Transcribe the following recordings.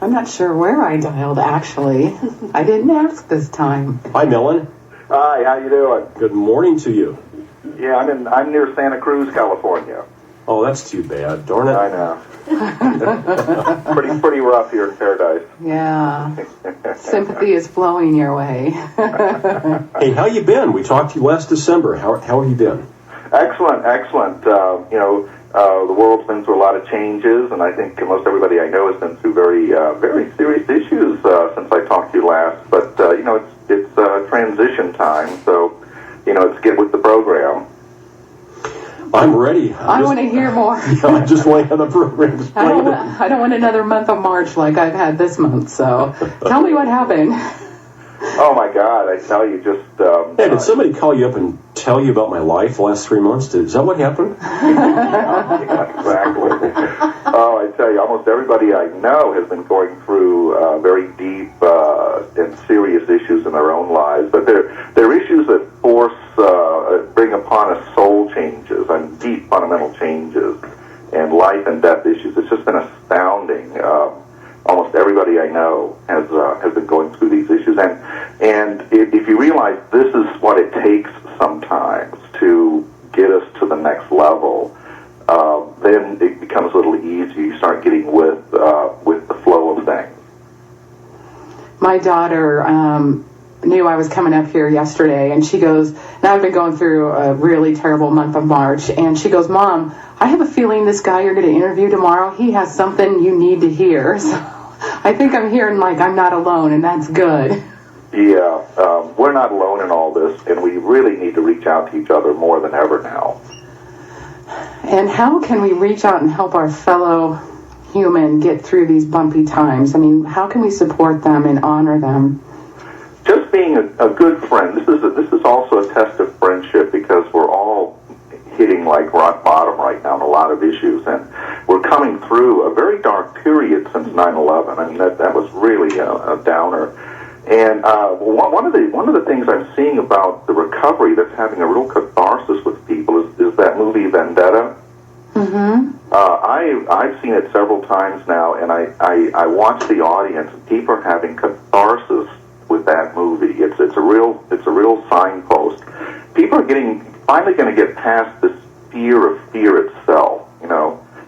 I'm not sure where I dialed, actually. I didn't ask this time. Hi, Mellen. Hi, how you doing? Good morning to you. Yeah, I'm near Santa Cruz, California. Oh, that's too bad. Darn it. I know. pretty rough here in paradise. Yeah. Sympathy is flowing your way. Hey, how you been? We talked to you last December. How have you been? Excellent. The world's been through a lot of changes, and I think most everybody I know has been through very serious issues since I talked to you last. But it's transition time, so let's get with the program. I'm ready. I want to hear more. Yeah, I just want to have the program explained. I don't want another month of March like I've had this month, so tell me what happened. Oh, my God, I tell you, just... Hey, did somebody call you up and tell you about my life the last 3 months? Is that what happened? Yeah, exactly. Oh, I tell you, almost everybody I know has been going through very deep and serious issues in their own lives, but they're issues that bring upon us soul changes and deep fundamental changes and life and death issues. It's just been astounding. Almost everybody I know has been going through these issues, and if you realize this is what it takes sometimes to get us to the next level, then it becomes a little easier. You start getting with the flow of things. My daughter knew I was coming up here yesterday, and she goes, now I've been going through a really terrible month of March, and she goes, Mom, I have a feeling this guy you're going to interview tomorrow, he has something you need to hear. So I think I'm hearing like I'm not alone, and that's good. Yeah, we're not alone in all this, and we really need to reach out to each other more than ever now. And how can we reach out and help our fellow human get through these bumpy times? I mean, how can we support them and honor them? Just being a good friend. This is also a test of friendship, because we're all hitting like rock bottom right now on a lot of issues, and we're coming through a very dark period since 9/11. I mean, that was really a downer. And one of the things I'm seeing about the recovery that's having a real catharsis with people is that movie Vendetta. Mm-hmm. I've seen it several times now, and I watch the audience, and people are having catharsis with that movie. It's a real signpost. People are finally going to get past this fear of fear itself,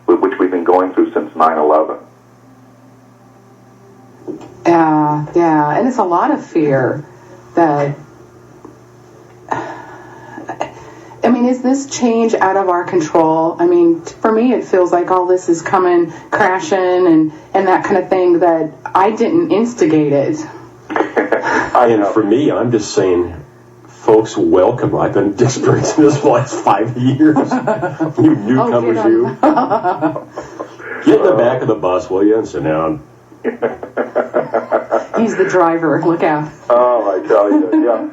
which we've been going through since 9/11. Yeah, and it's a lot of fear that, I mean, is this change out of our control? I mean, for me, it feels like all this is coming crashing and that kind of thing, that I didn't instigate it. And for me, I'm just saying, folks, welcome. I've been experiencing this for the last 5 years. You newcomers, you. Get in the back of the bus, will you, and sit down. He's the driver. Look out. Oh, I tell you.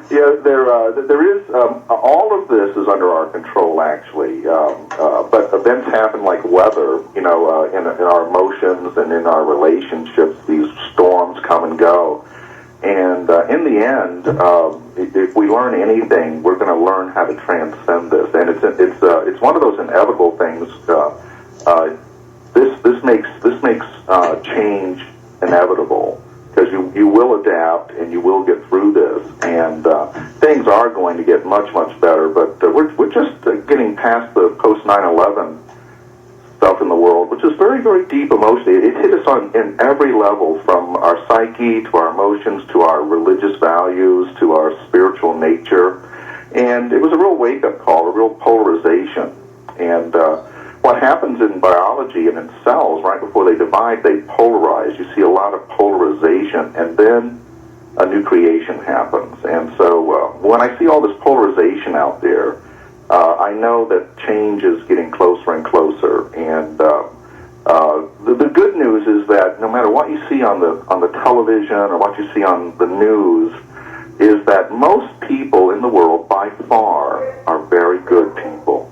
Yeah. There is, all of this is under our control, actually. But events happen like weather, in our emotions and in our relationships. These storms come and go. And in the end, if we learn anything, we're going to learn how to transcend this. And it's one of those inevitable things. This makes change inevitable, because you will adapt and you will get through this, and things are going to get much better. But we're just getting past the post 9/11 stuff in the world, which is very, very deep emotionally. It hit us in every level, from our psyche to our emotions to our religious values to our spiritual nature. And it was a real wake-up call, a real polarization. And what happens in biology and in cells, right before they divide, they polarize. You see a lot of polarization, and then a new creation happens. And so when I see all this polarization out there, I know that change is getting closer and closer. And the good news is that no matter what you see on the television or what you see on the news, is that most people in the world, by far, are very good people.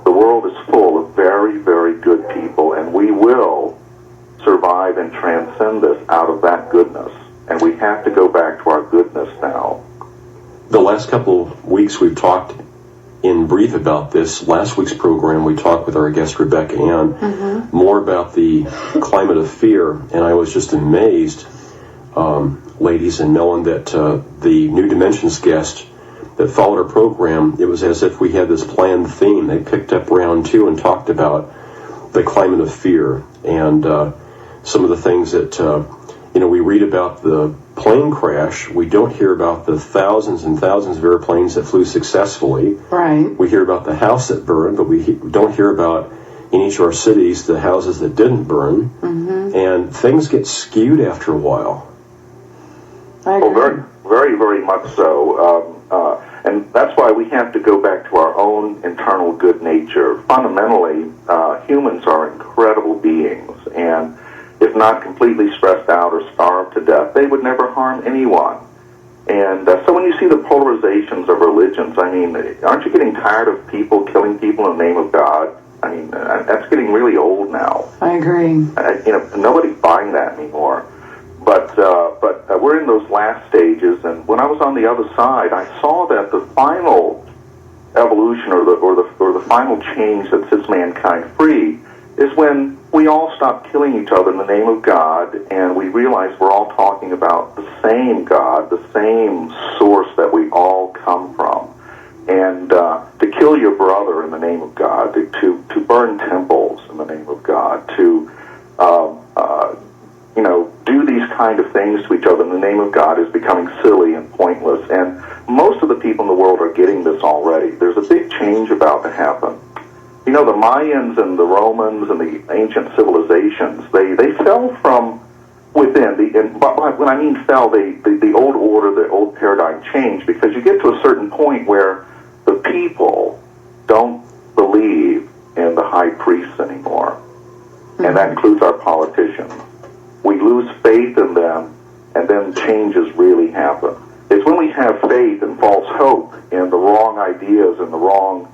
The world is full of very, very good people, and we will survive and transcend this out of that goodness. And we have to go back to our goodness now. The last couple of weeks we've talked in brief about this. Last week's program, we talked with our guest, Rebecca Ann, more about the climate of fear, and I was just amazed, ladies and Mellen, that the New Dimensions guest that followed our program, it was as if we had this planned theme. They picked up round 2 and talked about the climate of fear and some of the things that, we read about the plane crash. We don't hear about the thousands and thousands of airplanes that flew successfully. Right. We hear about the house that burned, but we don't hear about, in each of our cities, the houses that didn't burn. And things get skewed after a while. I agree. Well, very, very, very much so. And that's why we have to go back to our own internal good nature. Fundamentally, humans are incredible beings, and if not completely stressed out or starved to death, they would never harm anyone. And so when you see the polarizations of religions, I mean, aren't you getting tired of people killing people in the name of God? I mean, that's getting really old now. I agree. Nobody's buying that anymore. But we're in those last stages, and when I was on the other side, I saw that the final evolution or the final change that sets mankind free is when we all stop killing each other in the name of God, and we realize we're all talking about the same God, the same source that we all come from. And to kill your brother in the name of God, to burn temples in the name of God, to do these kind of things to each other in the name of God is becoming silly and pointless. And most of the people in the world are getting this already. There's a big change about to happen. The Mayans and the Romans and the ancient civilizations, they fell from within. But when I mean fell, the old order, the old paradigm changed, because you get to a certain point where the people don't believe in the high priests anymore. And that includes our politicians. We lose faith in them, and then changes really happen. It's when we have faith and false hope in the wrong ideas and the wrong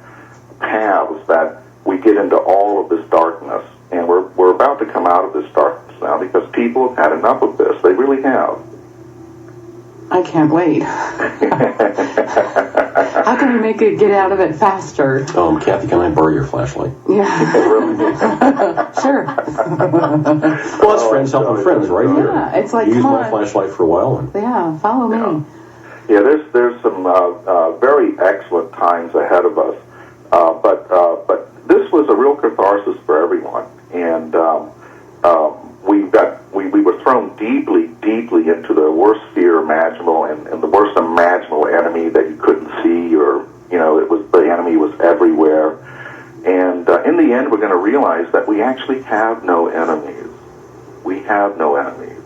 paths that we get into all of this darkness. And we're about to come out of this darkness now, because people have had enough of this. They really have. I can't wait. How can we make it get out of it faster? Kathy, can I borrow your flashlight? Yeah. Sure. Well, it's friends helping friends, right here. Yeah, it's like, you used come my on. flashlight for a while. And Yeah, follow me. Yeah, there's some very excellent times ahead of us, but this was a real catharsis for everyone, and we were thrown deeply into the worst fear imaginable and the worst imaginable enemy that you couldn't see, or the enemy was everywhere, and in the end we're going to realize that we actually have no enemies. We have no enemies.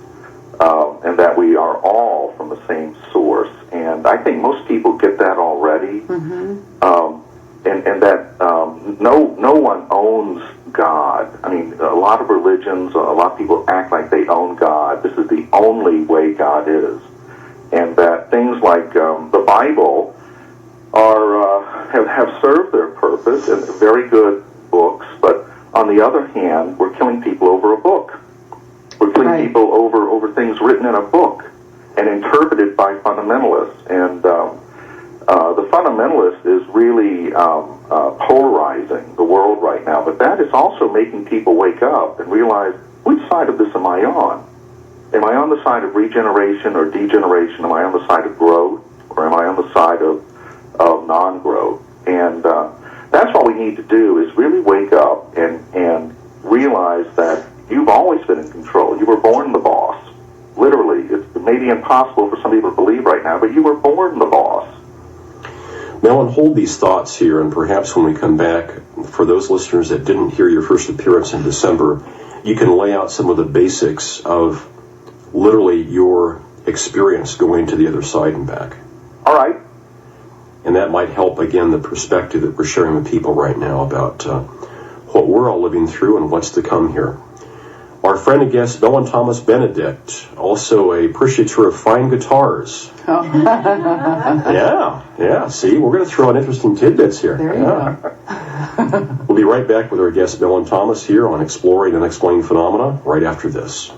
And that we are all from the same source. And I think most people get that already. And that no one owns God. I mean, a lot of religions, a lot of people act like they own God. This is the only way God is. And that things like the Bible have served their purpose, and very good books. But on the other hand, we're killing people over a book. We're killing people over things written in a book and interpreted by fundamentalists. And the fundamentalist is really polarizing the world right now. But that is also making people wake up and realize, which side of this am I on? Am I on the side of regeneration or degeneration? Am I on the side of growth, or am I on the side of non-growth? And that's what we need to do, is really wake up and realize that you've always been in control. You were born the boss. Literally. It may be impossible for some people to believe right now, but you were born the boss. Mellen, hold these thoughts here, and perhaps when we come back, for those listeners that didn't hear your first appearance in December, you can lay out some of the basics of literally your experience going to the other side and back. All right. And that might help, again, the perspective that we're sharing with people right now about what we're all living through and what's to come here. Our friend and guest, Mellen Thomas Benedict, also a appreciator of fine guitars. Oh. Yeah. See, we're going to throw in interesting tidbits here. There you go. We'll be right back with our guest, Mellen Thomas, here on Exploring Unexplained Phenomena, right after this.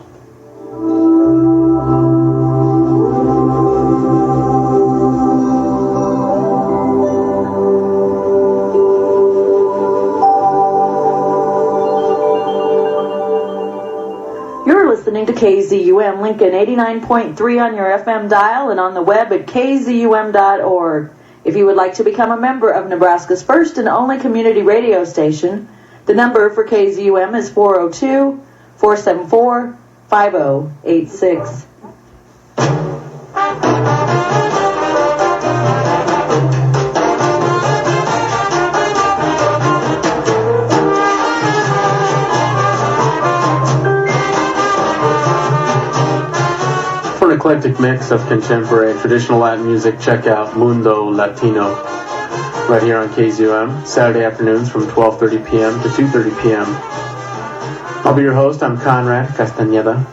KZUM Lincoln 89.3 on your FM dial and on the web at kzum.org. If you would like to become a member of Nebraska's first and only community radio station, the number for KZUM is 402-474-5086. For an eclectic mix of contemporary and traditional Latin music, check out Mundo Latino right here on KZUM, Saturday afternoons from 12:30 p.m. to 2:30 p.m. I'll be your host. I'm Conrad Castañeda,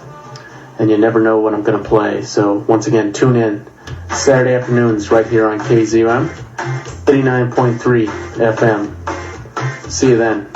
and you never know what I'm going to play. So once again, tune in Saturday afternoons right here on KZUM 89.3 FM. See you then.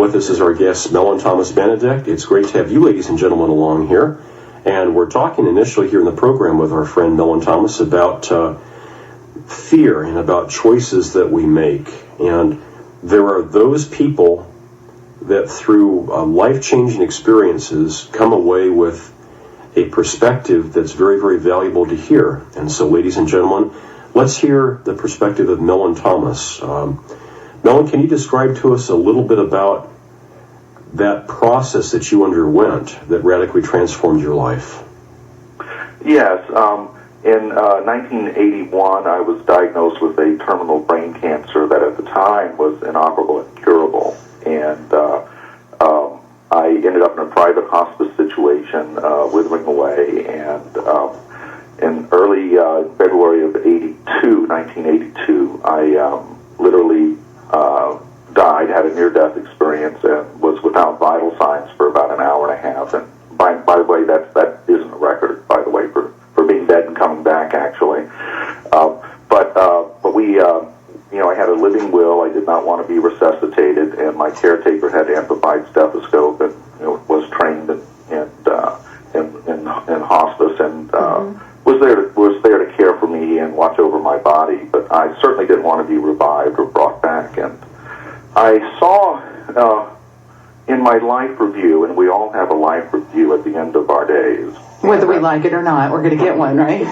This is our guest, Mellen Thomas Benedict. It's great to have you, ladies and gentlemen, along here. And we're talking initially here in the program with our friend Mellen Thomas about fear and about choices that we make. And there are those people that through life-changing experiences come away with a perspective that's very, very valuable to hear. And so, ladies and gentlemen, let's hear the perspective of Mellen Thomas. Mellen, can you describe to us a little bit about that process that you underwent that radically transformed your life? Yes. In 1981, I was diagnosed with a terminal brain cancer that at the time was inoperable and curable. And I ended up in a private hospice situation, withering away. And in early February of 1982, I literally died, had a near-death experience, and was without vital signs for about an hour and a half. And by the way, that isn't a record, by the way, for being dead and coming back, actually. But we, I had a living will. I did not want to be resuscitated, and my caretaker had amplified stethoscope and was trained in hospice and was there to care for me and watch over my body. But I certainly didn't want to be revived or brought back. And I saw in my life review, and we all have a life review at the end of our days. Whether we like it or not, we're going to get one, right?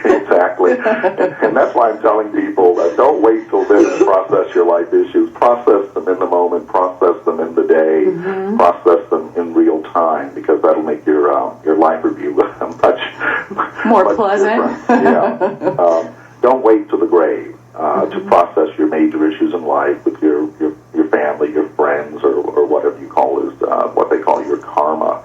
Exactly. And that's why I'm telling people that don't wait till then to process your life issues. Process them in the moment, process them in the day, process them in real time, because that'll make your life review much more pleasant. Yeah. Don't wait till the grave to process your major issues in life with your family, your friends, or whatever you call what they call your karma.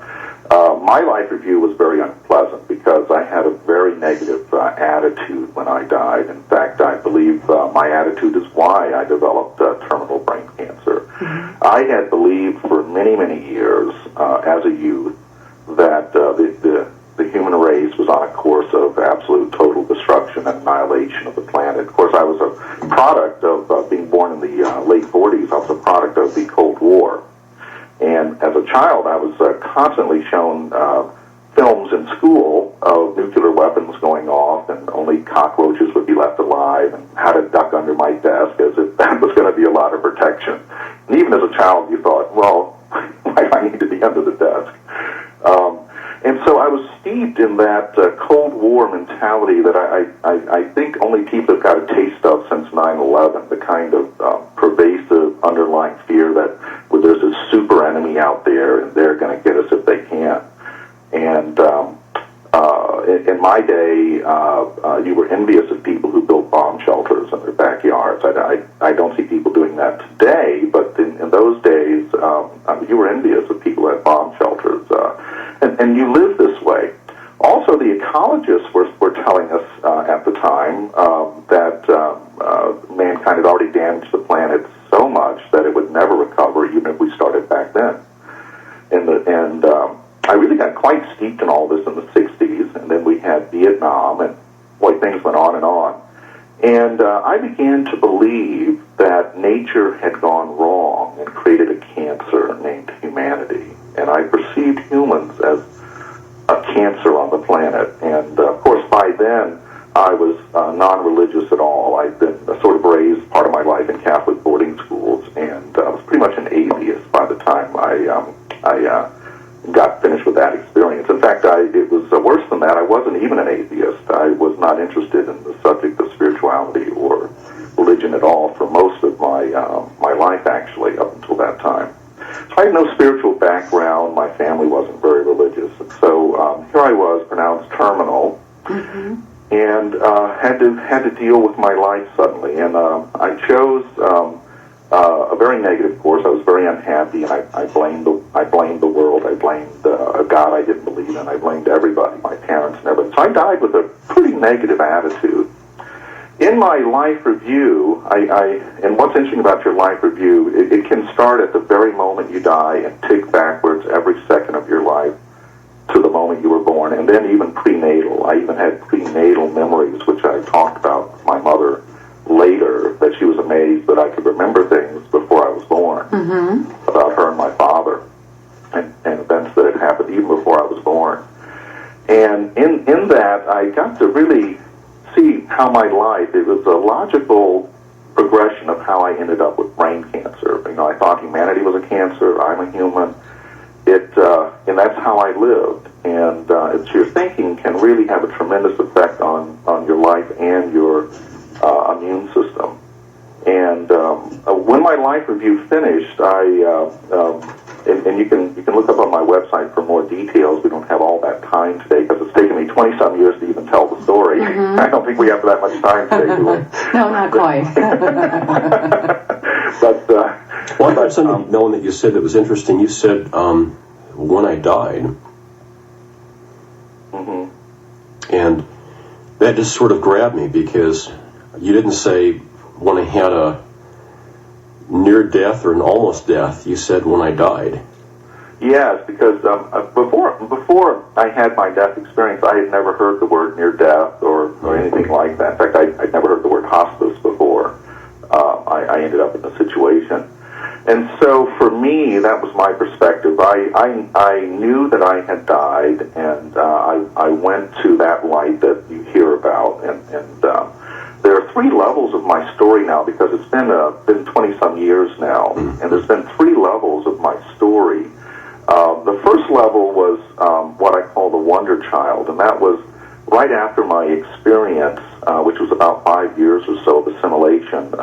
My life review was very unpleasant because I had a very negative attitude when I died. In fact, I believe my attitude is why I developed terminal brain cancer. I had believed for many, many years as a youth that the human race was on a course of absolute total destruction and annihilation of the planet. Of course, I was a product of being born in the late 40s. I was a product of the Cold War. And as a child, I was constantly shown films in school of nuclear weapons going off, and only cockroaches would be left alive, and how to duck under my desk as if that was going to be a lot of protection. And even as a child, you thought, well, why do I need to be under the desk? And so I was steeped in that Cold War mentality that I think only people have got a taste of since 9/11, the kind of pervasive underlying fear that there's a super enemy out there and they're going to get us if they can. And in my day, you were envious of people who built bomb shelters in their backyards. I don't see people doing that today, but in those days, you were envious of people who had bomb shelters. And you live this way. Also, the ecologists were telling us at the time that mankind had already damaged the planet so much that it would never recover back then. And I really got quite steeped in all this in the 60s, and then we had Vietnam, and boy, things went on and on. And I began to believe that nature had gone wrong and created a cancer named humanity. And I perceived humans as a cancer on the planet. And of course, by then, I was non-religious at all. I'd been sort of raised part of my life in Catholic boarding schools, and I was pretty much an atheist by the time I got finished with that experience. In fact, it was worse than that. I wasn't even an atheist. I was not interested in the subject of spirituality or religion at all for most of my life, actually, up until that time. So I had no spiritual background. My family wasn't very religious. And so here I was, pronounced terminal, and had to deal with my life suddenly. And I chose a very negative course. I was very unhappy, and I blamed the world. I blamed a God I didn't believe in. I blamed everybody, my parents and everybody. So I died with a pretty negative attitude. In my life review, and what's interesting about your life review, it can start at the very moment you die and tick backwards every second of your life to the moment you were born, and then even prenatal. I even had prenatal memories, which I talked about with my mother later, that she was amazed that I could remember things before I was born about her and my father, and events that had happened even before I was born. And in that, I got to really see how my life, it was a logical progression of how I ended up with brain cancer. You know, I thought humanity was a cancer, I'm a human, and that's how I lived. And it's your thinking can really have a tremendous effect on your life and your immune system. And when my life review finished, and you can look up on my website for more details. We don't have all that time today because it's taken me 20-some years to even tell the story. I don't think we have that much time today, do we? No, not quite. Well, I heard something, Mellen, that you said that was interesting. You said, when I died, and that just sort of grabbed me, because you didn't say when I had a near death or an almost death. You said when I died. Yes, because before I had my death experience, I had never heard the word near death or anything like that. In fact, I'd never heard the word hospice before. I ended up in the situation. And so for me, that was my perspective. I knew that I had died, and I went to that light that you hear about. And there are three levels of my story now, because it's been 20-some years now, and there's been three levels of my story. The first level was what I call the wonder child, and that was right after my experience, which was about 5 years or so of assimilation.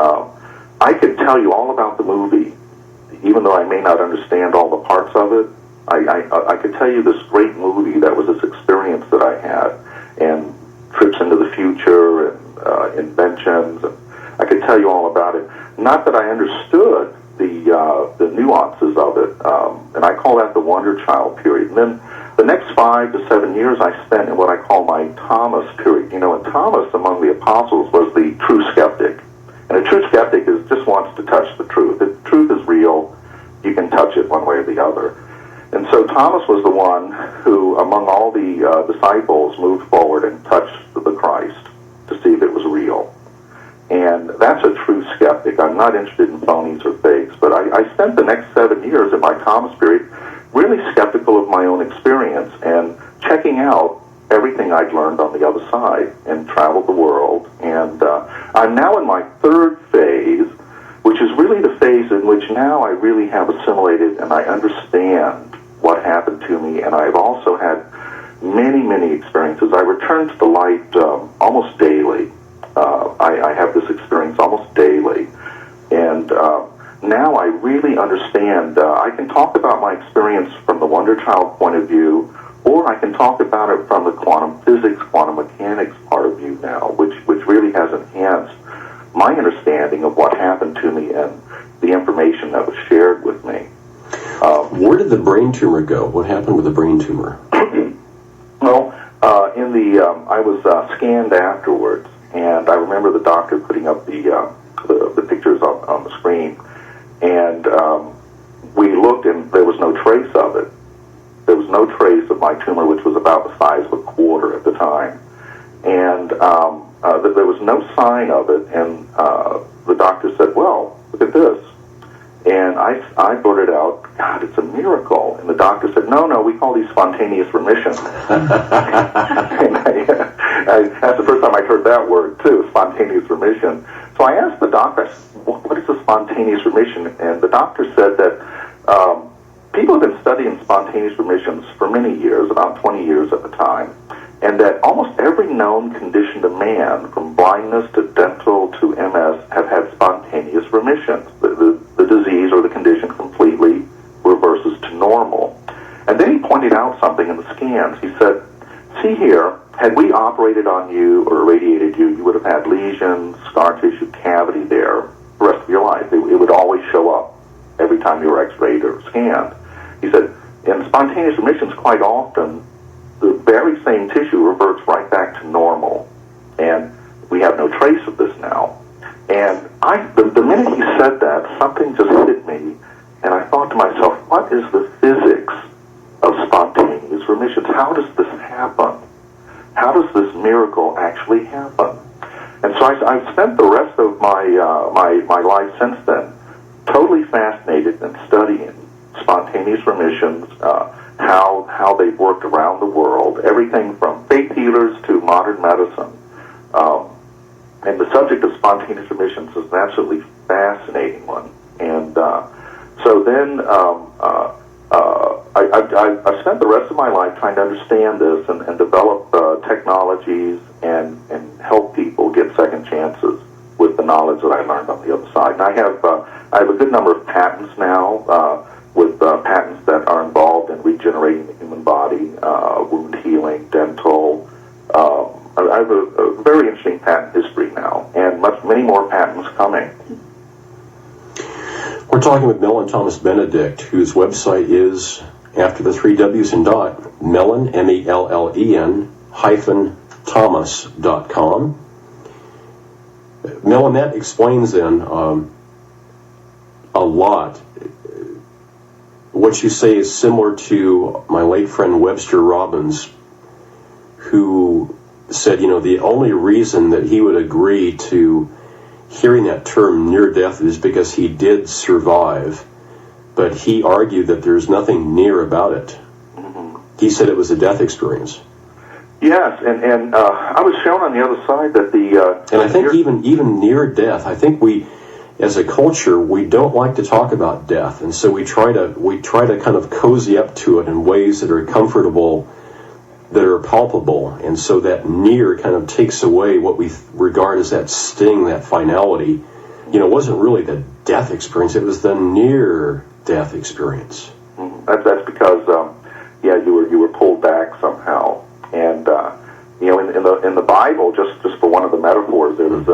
I could tell you all about the movie, even though I may not understand all the parts of it. I could tell you this great movie that was this experience that I had, and trips into the future, and inventions, and I could tell you all about it. Not that I understood the nuances of it, and I call that the wonder child period. And then the next 5 to 7 years I spent in what I call my Thomas period. You know, and Thomas among the apostles was the true skeptic. And a true skeptic just wants to touch the truth. If truth is real, you can touch it one way or the other. And so Thomas was the one who, among all the disciples, moved forward and touched the Christ to see if it was real. And that's a true skeptic. I'm not interested in phonies or fakes, but I spent the next 7 years in my Thomas period really skeptical of my own experience and checking out everything I'd learned on the other side, and traveled the world. And I'm now in my third phase, which is really the phase in which now I really have assimilated and I understand what happened to me, and I've also had many, many experiences. I return to the light almost daily. I have this experience almost daily, and now I really understand. I can talk about my experience from the Wonder Child point of view, or I can talk about it from the quantum physics, quantum mechanics part of view now, which really has enhanced my understanding of what happened to me and the information that was shared with me. Where did the brain tumor go? What happened with the brain tumor? Well, I was scanned afterwards, and I remember the doctor putting up the pictures on the screen, and we looked, and and there was no trace of it. There was no trace of my tumor, which was about the size of a quarter at the time. And there was no sign of it, and the doctor said, well, look at this. And I blurted out, God, it's a miracle. And the doctor said, no, we call these spontaneous remissions. And that's the first time I heard that word, too, spontaneous remission. So I asked the doctor, what is a spontaneous remission? And the doctor said that people have been studying spontaneous remissions for many years, about 20 years at the time, and that almost every known condition to man, from blindness to dental to MS, have had spontaneous remissions. The disease or the condition completely reverses to normal. And then he pointed out something in the scans. He said, see here, had we operated on you or irradiated you, you would have had lesions, scar tissue, cavity there the rest of your life. It would always show up every time you were x-rayed or scanned. He said, in spontaneous remissions, quite often, the very same tissue reverts right back to normal. And we have no trace of this now. And the minute he said that, something just hit me, and I thought to myself, what is the physics of spontaneous remissions? How does this happen? How does this miracle actually happen? And so I've spent the rest of my life since then totally fascinated in studying spontaneous remissions, how they've worked around the world, everything from faith healers to modern medicine. And the subject of spontaneous remissions is an absolutely fascinating one. And so then I spent the rest of my life trying to understand this and develop technologies and help people get second chances with the knowledge that I learned on the other side. And I have a good number of patents now, with patents that are involved in regenerating the human body, wound healing, dental. I have a very interesting patent history now, and many more patents coming. We're talking with Mellen Thomas Benedict, whose website is, after the three W's and dot, Mellen, M-E-L-L-E-N, -Thomas.com. Mellen, that explains then a lot. What you say is similar to my late friend Webster Robbins, who said, the only reason that he would agree to hearing that term near death is because he did survive, but he argued that there's nothing near about it. Mm-hmm. He said it was a death experience. Yes, and I was shown on the other side that and I think even near death, I think we, as a culture, we don't like to talk about death, and so we try to kind of cozy up to it in ways that are comfortable, that are palpable, and so that near kind of takes away what we regard as that sting, that finality. It wasn't really the death experience; it was the near-death experience. Mm-hmm. That's because, you were pulled back somehow, and in the Bible, just for one of the metaphors, there was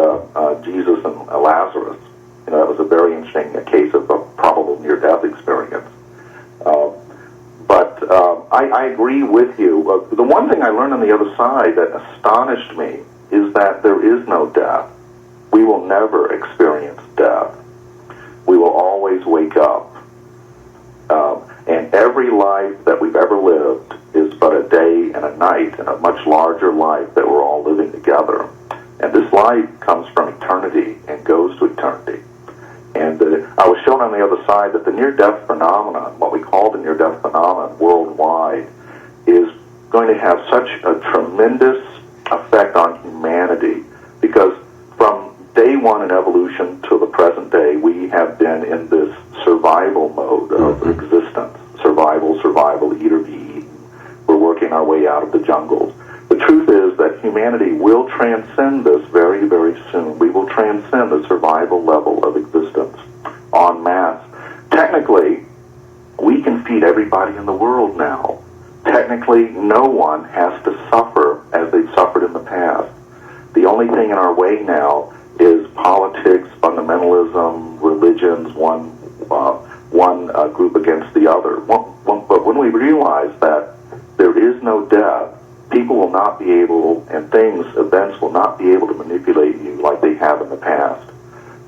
Jesus and Lazarus. That was a very interesting case of a probable near-death experience. But I agree with you. The one thing I learned on the other side that astonished me is that there is no death. We will never experience death. We will always wake up. And every life that we've ever lived is but a day and a night in a much larger life that we're all living together. And this life comes from eternity and goes to eternity. And I was shown on the other side that the near-death phenomenon, what we call the near-death phenomenon worldwide, is going to have such a tremendous effect on humanity, because from day one in evolution to the present day, we have been in this survival mode of existence. Survival, eat or be eaten. We're working our way out of the jungles. The truth is that humanity will transcend this very, very soon. We will transcend the survival level of existence en masse. Technically, we can feed everybody in the world now. Technically, no one has to suffer as they've suffered in the past. The only thing in our way now is politics, fundamentalism, religions, one group against the other. But when we realize that there is no death, people will not be able, and events will not be able to manipulate you like they have in the past.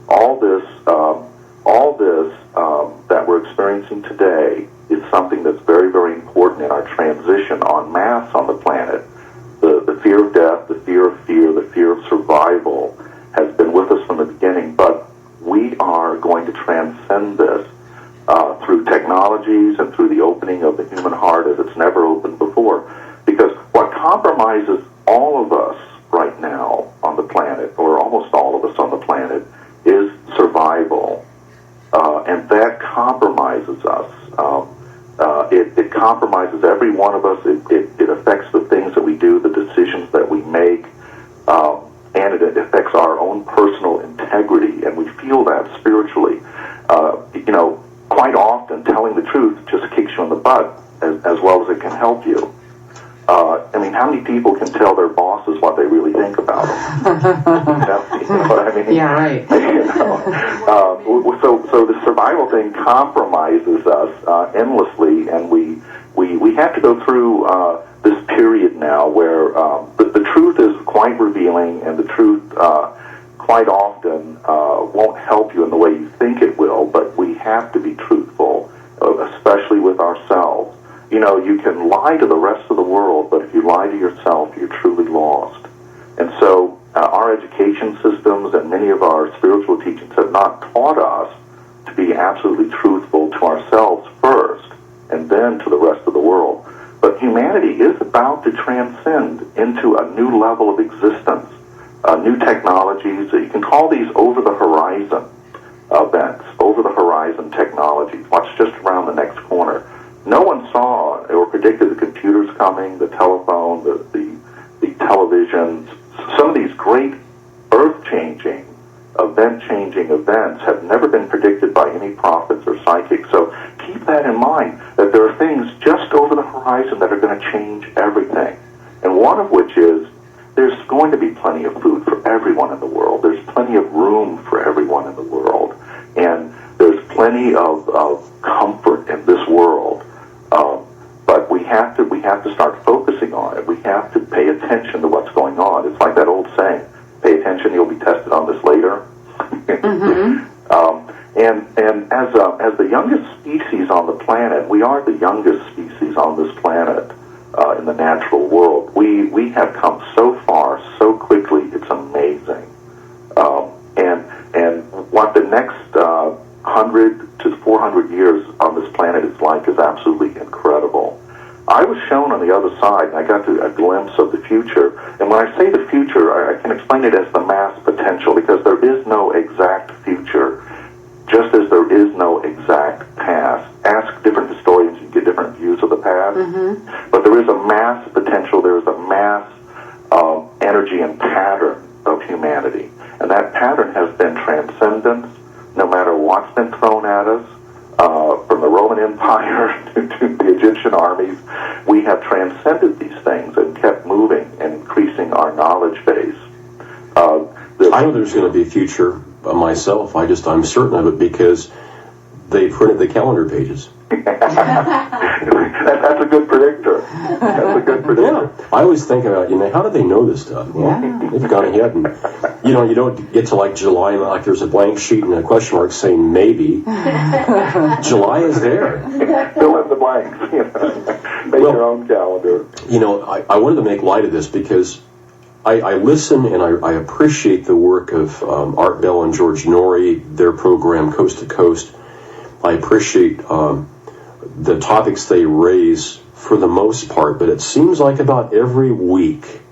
All this all this that we're experiencing today is something that's very, very important in our transition en masse on the planet. The fear of death, the fear of survival has been with us from the beginning, but we are going to transcend this through technologies and through the opening of the human heart as it's never opened before. Because what compromises all of us right now on the planet, or almost all of us on the planet, is survival. And that compromises us. It compromises every one of us. It affects the things that we do, the decisions that we make, and it affects our own personal integrity, and we feel that spiritually. Quite often telling the truth just kicks you in the butt as well as it can help you. How many people can tell their bosses what they really think about them? You know what I mean? Yeah, right. So the survival thing compromises us endlessly, and we have to go through this period now where the truth is quite revealing, and the truth quite often won't help you in the way you think it will, but we have to be truthful, especially with ourselves. You can lie to the rest of the world, but if you lie to yourself, you're truly lost. And so our education systems and many of our spiritual teachings have not taught us to be absolutely truthful to ourselves first, and then to the rest of the world. But humanity is about to transcend into a new level of existence, new technologies. You can call these over-the-horizon events, over-the-horizon technologies. What's just around the next corner? No one saw or predicted the computers coming, the telephone, the televisions. Some of these great earth-changing, event-changing events have never been predicted by any prophets or psychics. So keep that in mind, that there are things just over the horizon that are going to change everything. And one of which is there's going to be plenty of food for everyone in the world. There's plenty of room for everyone in the world. And there's plenty of comfort in this world. But we have to start focusing on it. We have to pay attention to what's going on. It's like that old saying, pay attention, you'll be tested on this later. Mm-hmm. And as the youngest species on the planet, we are the youngest species on this planet in the natural world. We have come so far, so quickly, it's amazing. And what the next 100 to 400 years on this planet is like is absolutely incredible. I was shown on the other side, and I got a glimpse of the future. And when I say the future, I can explain it as the mass potential, because there is no exact future, just as there is no exact past. Ask different historians, you get different views of the past. Mm-hmm. But there is a mass potential, there is a mass energy and pattern of humanity. And that pattern has been transcendence, no matter what's been thrown at us, from the Roman Empire to the Egyptian armies. We have transcended these things and kept moving and increasing our knowledge base. I know there's going to be a future myself. I'm certain of it because they printed the calendar pages. That's a good predictor. That's a good predictor. Yeah. I always think about, how do they know this stuff? Well, they've gone ahead and, you don't get to like July and like there's a blank sheet and a question mark saying maybe. July is there. Fill in the blanks. Make your own calendar. I wanted to make light of this because I listen and I appreciate the work of Art Bell and George Norrie, their program Coast to Coast. I appreciate the topics they raise for the most part, but it seems like about every week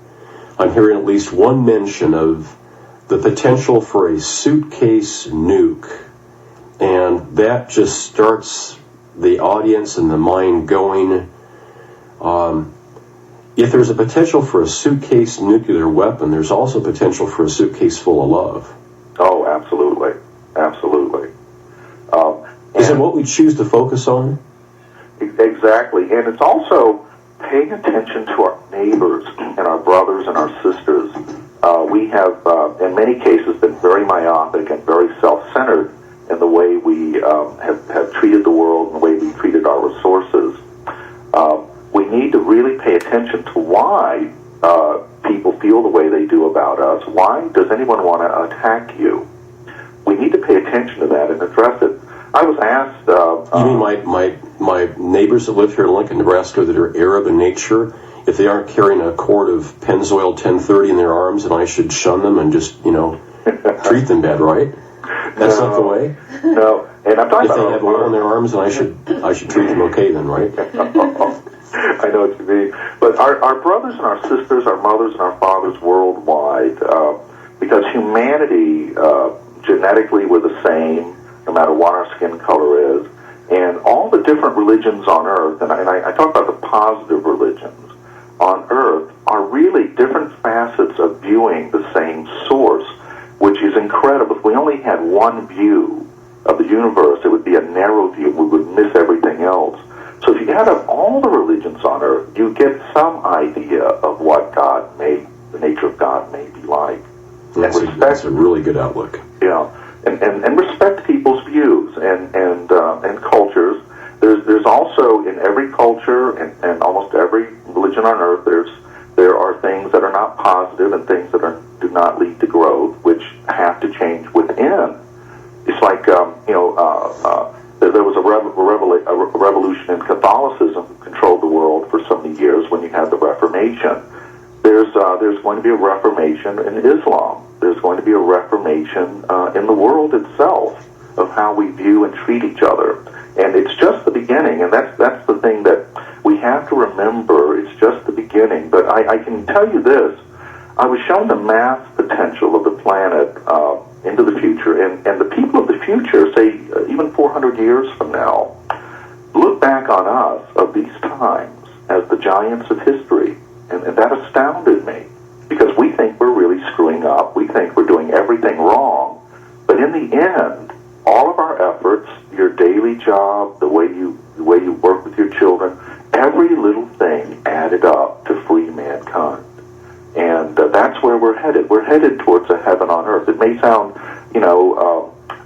I'm hearing at least one mention of the potential for a suitcase nuke, and that just starts the audience and the mind going. If there's a potential for a suitcase nuclear weapon, there's also potential for a suitcase full of love. Oh, absolutely. Absolutely. Is it what we choose to focus on? Exactly. And it's also paying attention to our neighbors and our brothers and our sisters. We have, in many cases, been very myopic and very self-centered in the way we have treated the world and the way we treated our resources. We need to really pay attention to why people feel the way they do about us. Why does anyone want to attack you? We need to pay attention to that and address it. I was asked... you mean my neighbors that live here in Lincoln, Nebraska, that are Arab in nature, if they aren't carrying a quart of Pennzoil 1030 in their arms, and I should shun them and just, treat them bad, right? That's not the way? No. And I'm talking if about... they have oil in their arms, then I should treat them okay then, right? I know what you mean. But our brothers and our sisters, our mothers and our fathers worldwide, because humanity, genetically, we're the same, no matter what our skin color is, and all the different religions on earth, and I talk about the positive religions on earth, are really different facets of viewing the same source, which is incredible. If we only had one view of the universe, it would be a narrow view. We would miss everything else. So if you add up all the religions on earth, you get some idea of what God may, the nature of God may be like. That's a really good outlook. Yeah, and respect people's views and cultures. There's also in every culture and almost every religion on earth there are things that are not positive and things that do not lead to growth, which have to change within. It's like there was a revolution in Catholicism that controlled the world for so many years when you had the Reformation. There's going to be a reformation in Islam. There's going to be a reformation in the world itself of how we view and treat each other. And it's just the beginning, and that's the thing that we have to remember. It's just the beginning. But I can tell you this. I was shown the mass potential of the planet into the future, and the people of the future, say even 400 years from now, look back on us of these times as the giants of history. And that astounded me, because we think we're really screwing up. We think we're doing everything wrong. But in the end, all of our efforts, your daily job, the way you work with your children, every little thing added up to free mankind. And that's where we're headed. We're headed towards a heaven on earth. It may sound,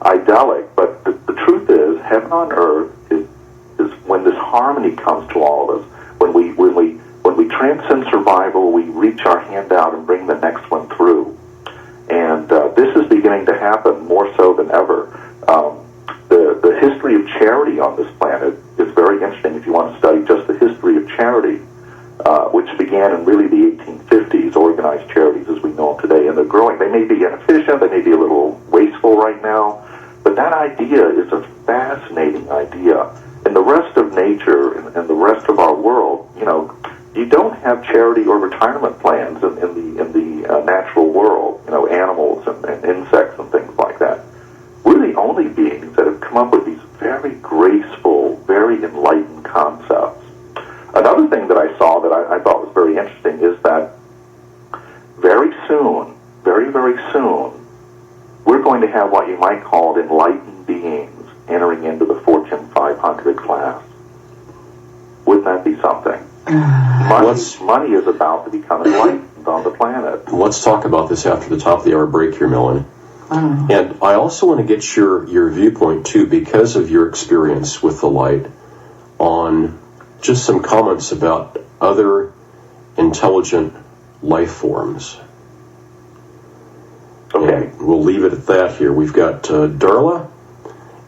idyllic, but the truth is, heaven on earth is when this harmony comes to all of us. When we transcend survival, we reach our hand out and bring the next one through. And this is beginning to happen more so than ever. The history of charity on this planet is very interesting if you want to study just the history of charity, which began in really the 1850s, organized charities as we know them today, and they're growing. They may be inefficient, they may be a little wasteful right now, but that idea is a fascinating idea. In the rest of nature and the rest of our world, you don't have charity or retirement plans in the natural world, animals and insects and things like that. We're the only beings that have come up with these very graceful, very enlightened concepts. Another thing that I saw that I thought was very interesting is that very soon, very, very soon, we're going to have what you might call enlightened beings entering into the Fortune 500 class. Wouldn't that be something? Money is about to become enlightened on the planet. Let's talk about this after the top of the hour break here, Mellen. And I also want to get your viewpoint, too, because of your experience with the light, on just some comments about other intelligent life forms. Okay. And we'll leave it at that here. We've got Darla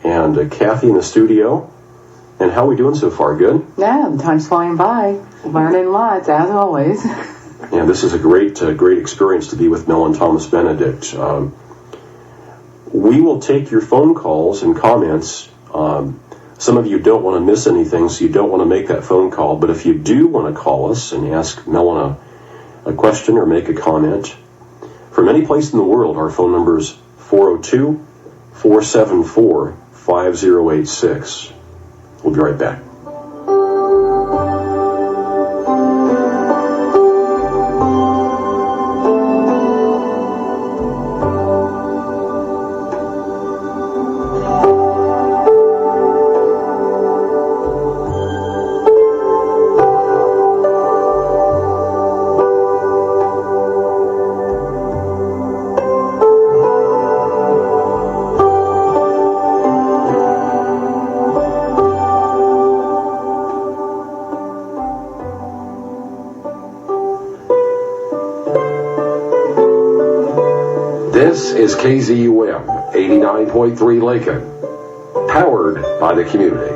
and Kathy in the studio. And how are we doing so far? Good? Yeah, the time's flying by. Learning lots, as always. Yeah, this is a great experience to be with Mellen Thomas Benedict. We will take your phone calls and comments. Some of you don't want to miss anything, so you don't want to make that phone call. But if you do want to call us and ask Mellen a question or make a comment, from any place in the world, our phone number is 402-474-5086. We'll be right back. This is KZUM, 89.3 Lincoln. Powered by the community.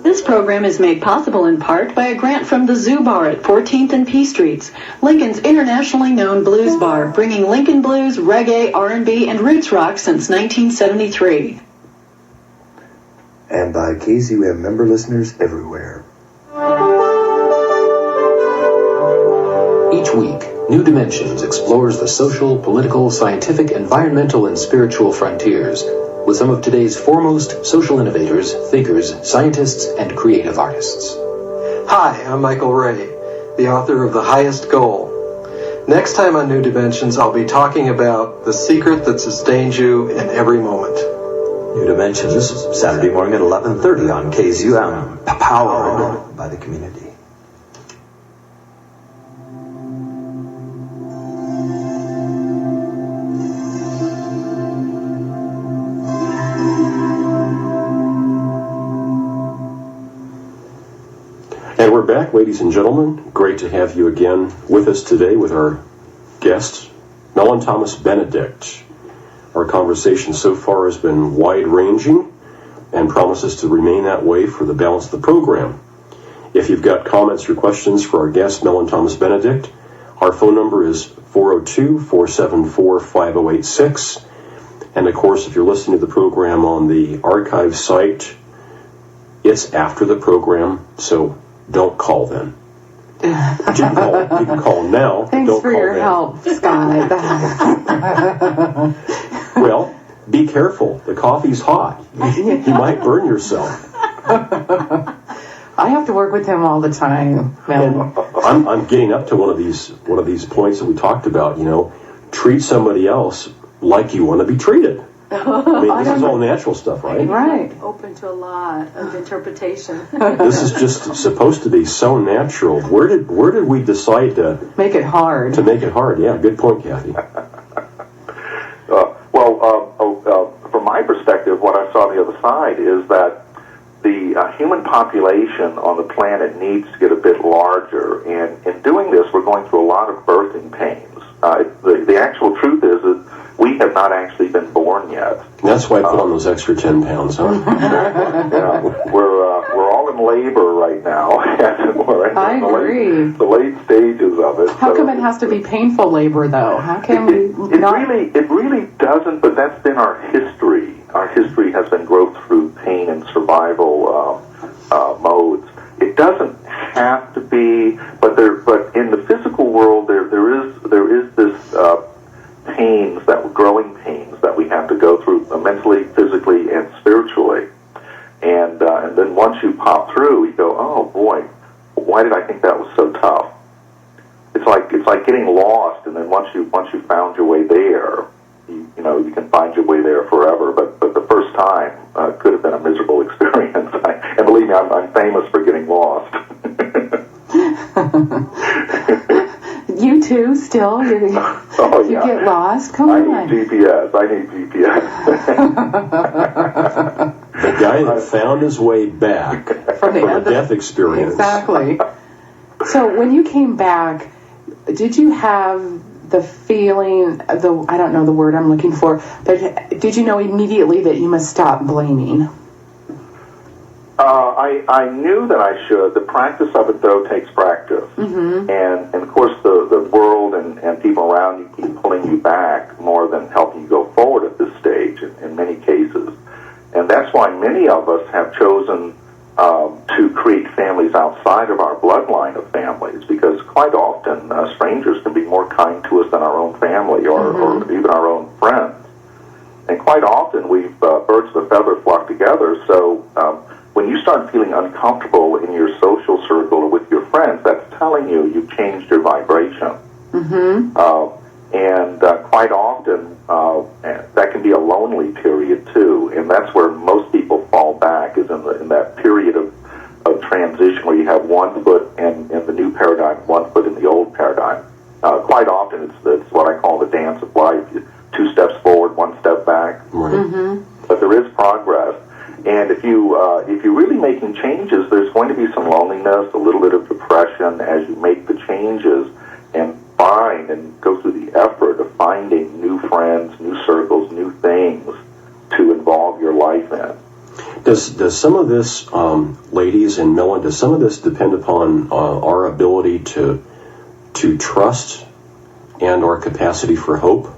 This program is made possible in part by a grant from the Zoo Bar at 14th and P Streets, Lincoln's internationally known blues bar, bringing Lincoln blues, reggae, R&B, and roots rock since 1973. And by KZUM member listeners everywhere. Each week, New Dimensions explores the social, political, scientific, environmental, and spiritual frontiers with some of today's foremost social innovators, thinkers, scientists, and creative artists. Hi, I'm Michael Ray, the author of The Highest Goal. Next time on New Dimensions, I'll be talking about the secret that sustains you in every moment. New Dimensions, Saturday morning at 11:30 on KZUM, powered by the community. And we're back, ladies and gentlemen. Great to have you again with us today with our guest, Mellen Thomas Benedict. Our conversation so far has been wide-ranging and promises to remain that way for the balance of the program. If you've got comments or questions for our guest, Mellen Thomas Benedict, our phone number is 402-474-5086. And of course, if you're listening to the program on the archive site, it's after the program, so don't call then. You can call now. Thanks don't for call your then. help, Scott. Well, be careful. The coffee's hot. You might burn yourself. I have to work with him all the time, Mel. And I'm getting up to one of these points that we talked about. You know, treat somebody else like you want to be treated. I mean, this is all natural stuff, right? Right. Open to a lot of interpretation. This is just supposed to be so natural. Where did we decide to Make it hard. make it hard? Yeah, good point, Kathy. From my perspective, what I saw on the other side is that the human population on the planet needs to get a bit larger, and in doing this, we're going through a lot of birthing pains. The actual truth is that we have not actually been born yet. That's why I put on those extra 10 pounds, huh? Yeah, we're all in labor right now. We're in I agree. The late stages of it. How come it has to be painful labor, though? How can we not? It really doesn't, but that's been our history. Our history has been growth through pain and survival modes. It doesn't have to be, but in the physical world, there is this growing pains that we have to go through mentally, physically, and spiritually. And then once you pop through, you go, oh boy, why did I think that was so tough? It's like getting lost, and then once you found your way there, you can find your way there forever. But the first time could have been a miserable experience. And believe me, I'm famous for getting lost. You too, still? You get lost? Come on. I need GPS. The guy that found his way back from a death experience. Exactly. So when you came back, did you have the feeling, I don't know the word I'm looking for, but did you know immediately that you must stop blaming? I knew that I should. The practice of it, though, takes practice. Mm-hmm. And of course, the world and people around you keep pulling you back more than helping you go forward at this stage in many cases. And that's why many of us have chosen to create families outside of our bloodline of families, because quite often strangers can be more kind to us than our own family or even our own friends. And quite often birds of a feather flock together, so when you start feeling uncomfortable in your social circle or with your friends, that's telling you've changed your vibration. Mm-hmm. And quite often, that can be a lonely period too, and that's where most people fall back, is in that period of transition where you have one foot in the new paradigm, one foot in the old paradigm. Quite often, it's what I call the dance of life: 2 steps forward, 1 step back. Right. Mm-hmm. But there is progress. And if you're really making changes, there's going to be some loneliness, a little bit of depression as you make the changes and find and go through the effort of finding new friends, new circles, new things to involve your life in. Does some of this, ladies and Mellen, does some of this depend upon our ability to trust and our capacity for hope?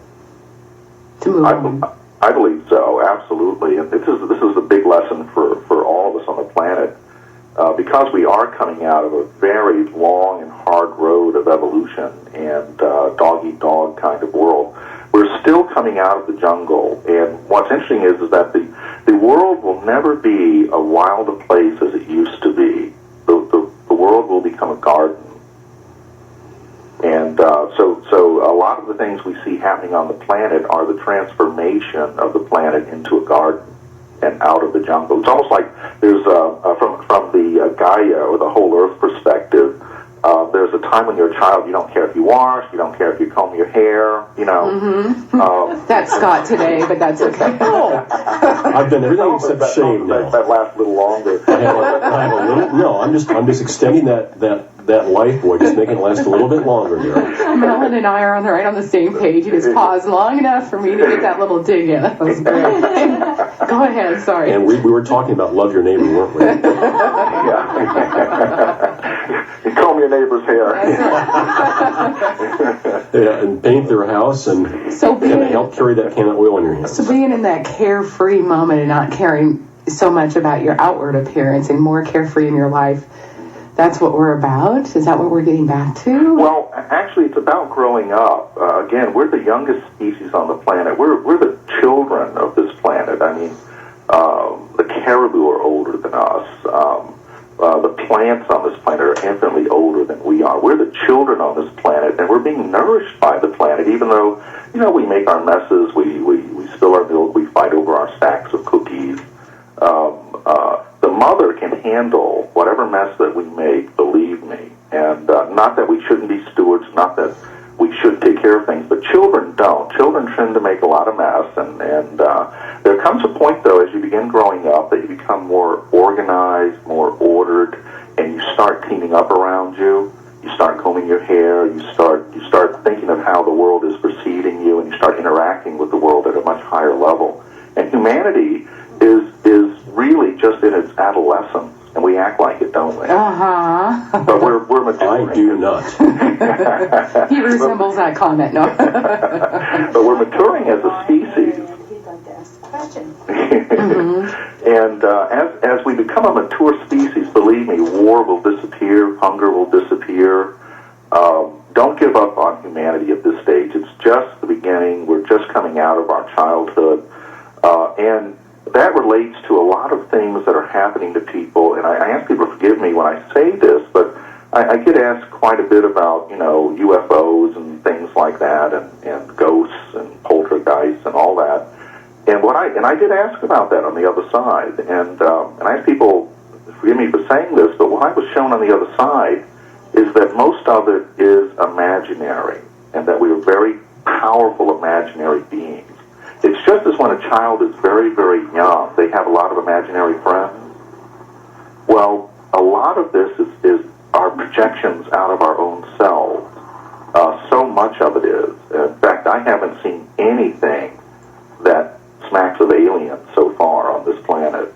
To move on. I believe so, absolutely. And this is a big lesson for all of us on the planet. Because we are coming out of a very long and hard road of evolution and dog-eat-dog kind of world, we're still coming out of the jungle. And what's interesting is that the world will never be a wild a place as it used to be. The world will become a garden. And so a lot of the things we see happening on the planet are the transformation of the planet into a garden and out of the jungle. It's almost like there's from the Gaia or the whole Earth perspective. There's a time when you're a child, you don't care if you wash, you don't care if you comb your hair, you know. Mm-hmm. That's Scott today, but that's okay. I've done everything except shave now. That lasts a little longer. I'm just extending that life boy, just making it last a little bit longer here. Mellen and I are right on the same page. You just paused long enough for me to get that little dig in. That was great. Go ahead, sorry. And we were talking about love your neighbor, weren't we? You comb your neighbor's hair. Yeah, and paint their house and help carry that can of oil in your hands. So being in that carefree moment and not caring so much about your outward appearance and more carefree in your life, that's what we're about? Is that what we're getting back to? Well, actually, it's about growing up. Again, we're the youngest species on the planet. We're the children of this planet. I mean, the caribou are older than us. The plants on this planet are infinitely older than we are. We're the children on this planet, and we're being nourished by the planet, even though, you know, we make our messes, we spill our milk, we fight over our stacks of cookies. The mother can handle whatever mess that we make, believe me. And not that we shouldn't be stewards, not that we should take care of things, but children don't. Children tend to make a lot of mess, and there comes a point, though, as you begin growing up, that you become more organized, more ordered, and you start cleaning up around you. You start combing your hair. You start thinking of how the world is preceding you, and you start interacting with the world at a much higher level. And humanity is really just in its adolescence, and we act like it, don't we? Uh-huh. But we're maturing. I do not. He resembles that comment, no? But we're maturing as a species. He'd like to ask a question. And as we become a mature species, believe me, war will disappear, hunger will disappear. Don't give up on humanity at this stage. It's just the beginning. We're just coming out of our childhood. And that relates to a lot of things that are happening to people. And I ask people to forgive me when I say this, but I get asked quite a bit about, you know, UFOs and things like that, and ghosts and poltergeists and all that. And I did ask about that on the other side. And I ask people, forgive me for saying this, but what I was shown on the other side is that most of it is imaginary, and that we are very powerful imaginary beings. It's just as when a child is very, very young, they have a lot of imaginary friends. Well, a lot of this is our projections out of our own selves. So much of it is. In fact, I haven't seen anything that smacks of aliens so far on this planet.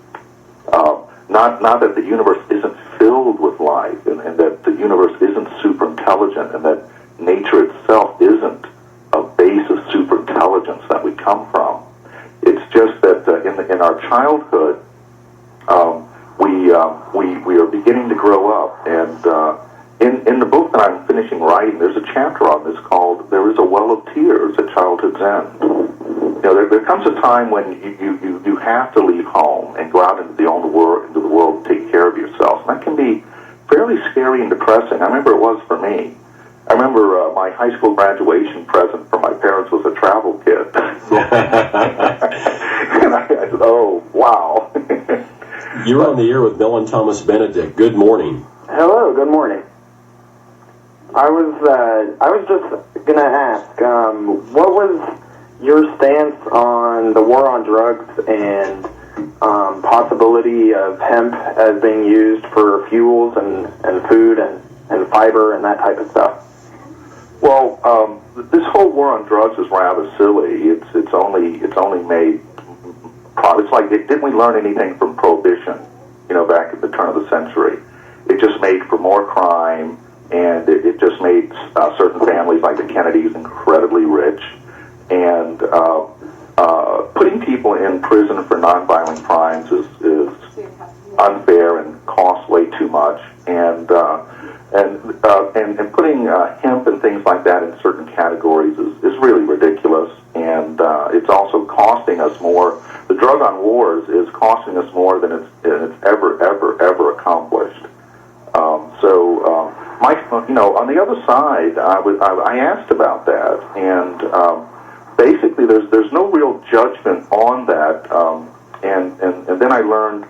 Not that the universe isn't filled with life, and that the universe isn't super intelligent, and that nature itself isn't a base of super intelligence that we come from. It's just that in our childhood, we are beginning to grow up. And in the book that I'm finishing writing, there's a chapter on this called "There is a Well of Tears at Childhood's End." You know, there comes a time when you have to leave home and go out into the world and take care of yourself. And that can be fairly scary and depressing. I remember it was for me. I remember my high school graduation present from my parents was a travel kit. And I said, oh, wow. You're on the air with Mellen Thomas Benedict. Good morning. Hello, good morning. I was just going to ask, what was your stance on the war on drugs and possibility of hemp as being used for fuels and food and fiber and that type of stuff? Well, this whole war on drugs is rather silly. It's only made. It's like, didn't we learn anything from Prohibition? Back at the turn of the century, it just made for more crime, and it just made certain families like the Kennedys incredibly rich, and putting people in prison for nonviolent crimes is unfair and costs way too much, and putting hemp and things like that in certain categories is really ridiculous, and it's also costing us more. The drug on wars is costing us more than it's ever accomplished. On the other side, I asked about that, and basically there's no real judgment on that, and then I learned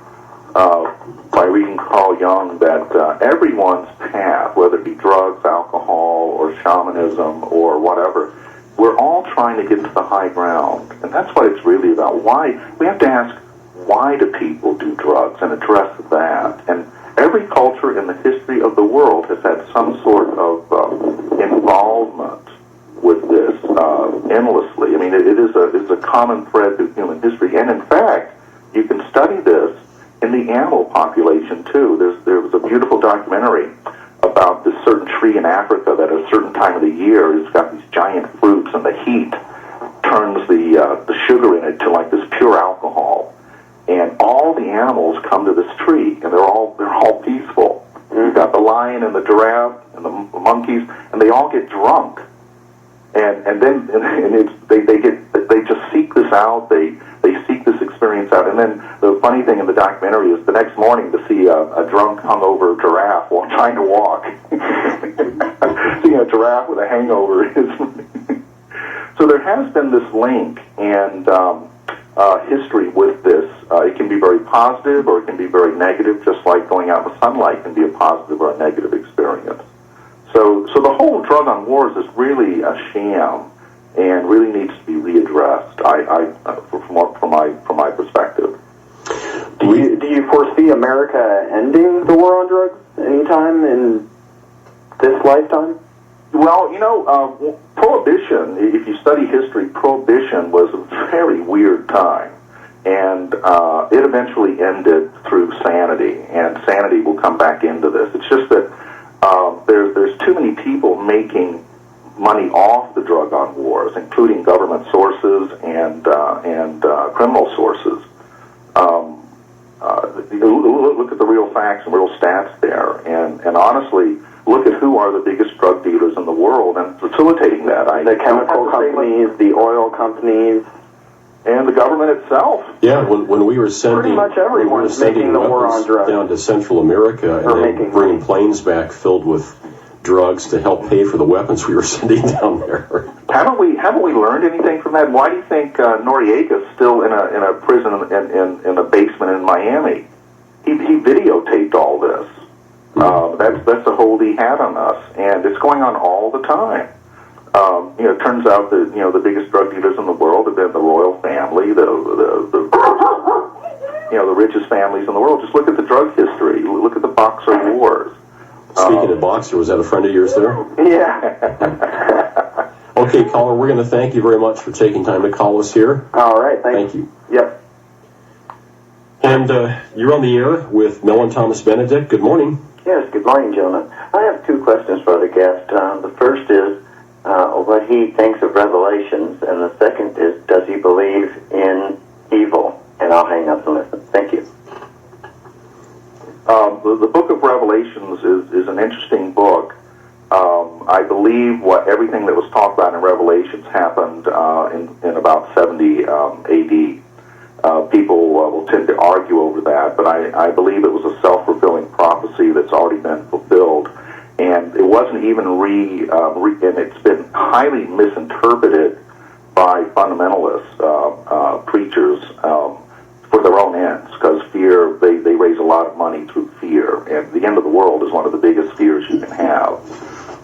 by reading Carl Jung that everyone's path, whether it be drugs, alcohol, or shamanism, or whatever, we're all trying to get to the high ground, and that's what it's really about. Why? We have to ask, why do people do drugs, and address that. And every culture in the history of the world has had some sort of involvement with this endlessly. I mean, it's a common thread through human history, and in fact, you can study this in the animal population too. There was a beautiful documentary about this certain tree in Africa that at a certain time of the year it's got these giant fruits, and the heat turns the sugar in it to like this pure alcohol, and all the animals come to this tree, and they're all peaceful. You've got the lion and the giraffe and the monkeys, and they all get drunk, and then they just seek this out. They seek this experience out, and then the funny thing in the documentary is the next morning to see a drunk, hungover giraffe while trying to walk. Seeing a giraffe with a hangover is. So there has been this link and history with this. It can be very positive or it can be very negative, just like going out in the sunlight can be a positive or a negative experience. So the whole drug on wars is really a sham and really needs to be readdressed. From my perspective. Do you foresee America ending the war on drugs anytime in this lifetime? Well, Prohibition, if you study history, Prohibition was a very weird time. And it eventually ended through sanity, and sanity will come back into this. It's just that there's too many people making money off the drug on wars, including government sources and criminal sources. Look at the real facts and real stats there, and honestly, look at who are the biggest drug dealers in the world and facilitating that. The chemical companies, the oil companies, and the government itself. Yeah, when we were sending, pretty much everyone's making the war on drugs down to Central America, and then bringing planes back filled with drugs to help pay for the weapons we were sending down there. Haven't we learned anything from that? Why do you think Noriega's still in a prison in a basement in Miami? He videotaped all this. That's the hold he had on us, and it's going on all the time. It turns out that the biggest drug dealers in the world have been the royal family, the richest families in the world. Just look at the drug history. Look at the Boxer Wars. Speaking of Boxer, was that a friend of yours there? Yeah. Okay, caller, we're going to thank you very much for taking time to call us here. All right, thank you. Yep. And you're on the air with Mellen Thomas Benedict. Good morning. Yes, good morning, gentlemen. I have two questions for the guest. The first is what he thinks of Revelations, and the second is, does he believe in evil? And I'll hang up and listen. Thank you. The book of Revelations is an interesting book. I believe everything that was talked about in Revelations happened in about 70 A.D. People will tend to argue over that, but I believe it was a self-fulfilling prophecy that's already been fulfilled, and it wasn't even and it's been highly misinterpreted by fundamentalists, preachers, for their own ends, because fear, they raise a lot of money through fear, and the end of the world is one of the biggest fears you can have.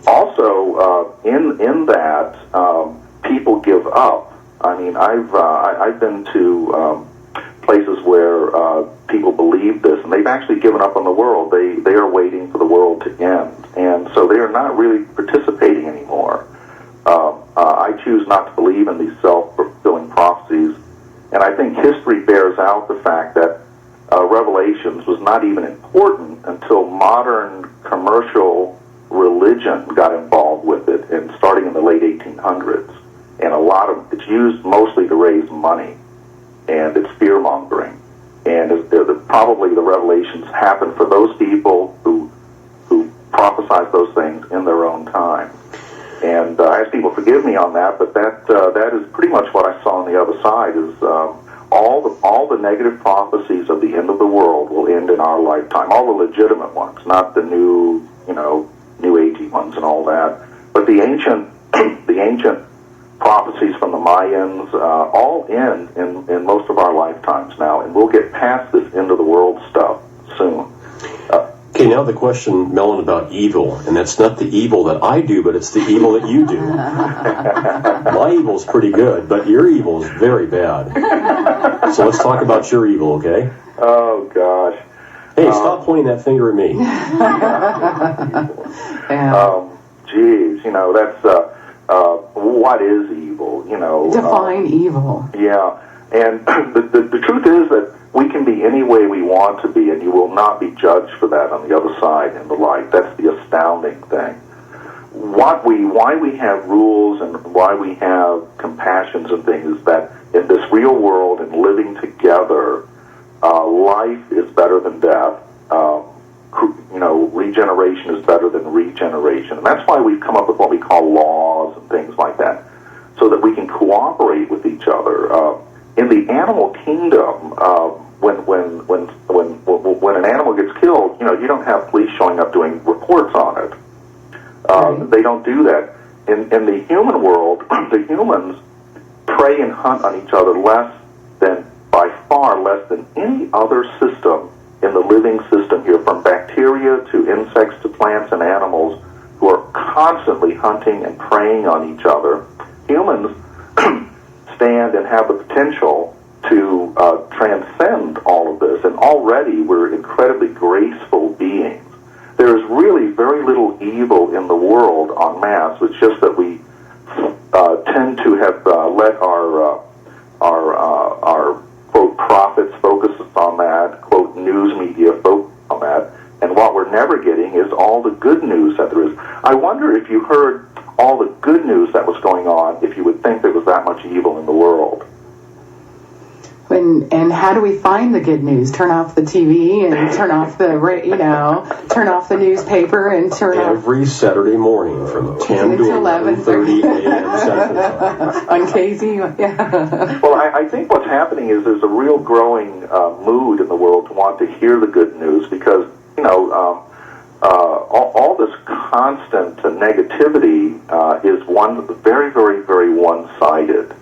Also, in that, people give up. I mean, I've been to places where people believe this, and they've actually given up on the world. They are waiting for the world to end, and so they are not really participating anymore. I choose not to believe in these self-fulfilling prophecies, and I think history bears out the fact that Revelations was not even important until modern commercial religion got involved with it, and starting in the late 1800s. And it's used mostly to raise money, and it's fear-mongering. And probably the revelations happen for those people who prophesize those things in their own time. And I ask people to forgive me on that, but that is pretty much what I saw on the other side, is all the negative prophecies of the end of the world will end in our lifetime. All the legitimate ones, not the new agey ones and all that, but the ancient prophecies from the Mayans all end in most of our lifetimes now, and we'll get past this end of the world stuff soon. Okay, now the question, Mellen, about evil, and that's not the evil that I do, but it's the evil that you do. My evil's pretty good, but your evil is very bad. So let's talk about your evil, okay? Oh, gosh. Hey, stop pointing that finger at me. Geez, that's, what is evil, Define evil. Yeah, and the truth is that we can be any way we want to be, and you will not be judged for that on the other side in the light. That's the astounding thing. Why we have rules and why we have compassions and things is that in this real world and living together, life is better than death. Regeneration is better than regeneration. And that's why we've come up with what we call laws and things like that, so that we can cooperate with each other. In the animal kingdom, when an animal gets killed, you don't have police showing up doing reports on it. They don't do that. In the human world, the humans prey and hunt on each other by far less than any other system in the living system here, from bacteria to insects to plants and animals, who are constantly hunting and preying on each other. Humans stand and have the potential to transcend all of this, and already we're incredibly graceful beings. There's really very little evil in the world en masse. It's just that we tend to have let our quote prophets focus on that, quote news media focus on that, and what we're never getting is all the good news that there is. I wonder if you heard all the good news that was going on, if you would think there was that much evil in the world. And how do we find the good news? Turn off the TV and turn off turn off the newspaper and turn off every Saturday morning from 10 to 11:30 a.m. Central Time on KZ. Yeah. Well, I think what's happening is there's a real growing mood in the world to want to hear the good news, because all this constant negativity is very, very, very one-sided,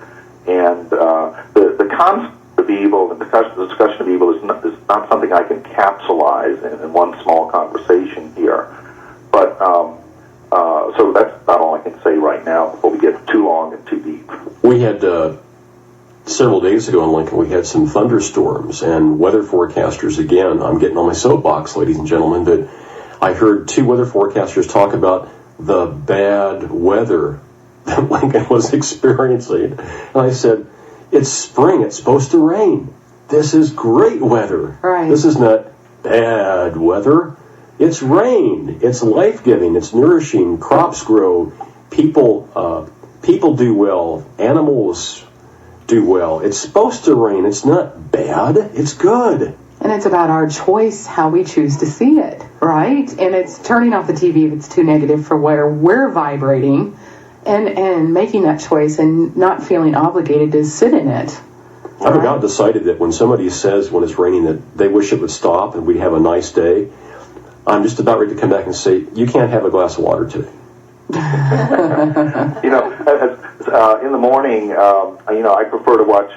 and the concept of evil and the discussion of evil is not something I can capsulize in one small conversation here. But so that's about all I can say right now before we get too long and too deep. We had several days ago in Lincoln, we had some thunderstorms, and weather forecasters, again, I'm getting on my soapbox, ladies and gentlemen, but I heard two weather forecasters talk about the bad weather that Lincoln was experiencing. And I said, it's spring, it's supposed to rain. This is great weather. Right. This is not bad weather. It's rain. It's life-giving. It's nourishing. Crops grow. People do well. Animals do well. It's supposed to rain. It's not bad. It's good. And it's about our choice, how we choose to see it, right? And it's turning off the TV if it's too negative for where we're vibrating, and making that choice and not feeling obligated to sit in it. I've about decided that when somebody says when it's raining that they wish it would stop and we'd have a nice day, I'm just about ready to come back and say, you can't have a glass of water today. In the morning, I prefer to watch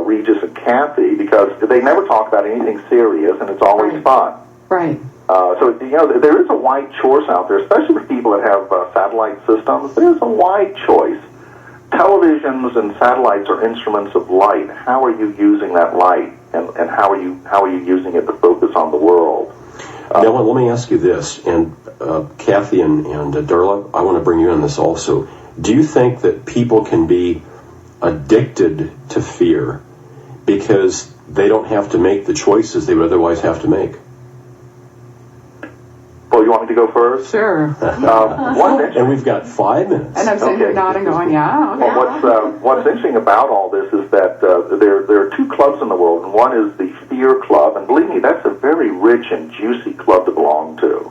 Regis and Kathy, because they never talk about anything serious, and it's always fun. Right. So there is a wide choice out there, especially for people that have satellite systems. There's a wide choice. Televisions and satellites are instruments of light. How are you using that light? and how are you using it to focus on the world? Now, let me ask you this, and Kathy and Darla, I want to bring you in this also. Do you think that people can be addicted to fear because they don't have to make the choices they would otherwise have to make? Well, you want me to go first? Sure. And we've got 5 minutes. And I'm sitting here nodding, going, yeah. Okay. Well, what's interesting about all this is that there are 2 clubs in the world, and one is the Fear Club, and believe me, that's a very rich and juicy club to belong to.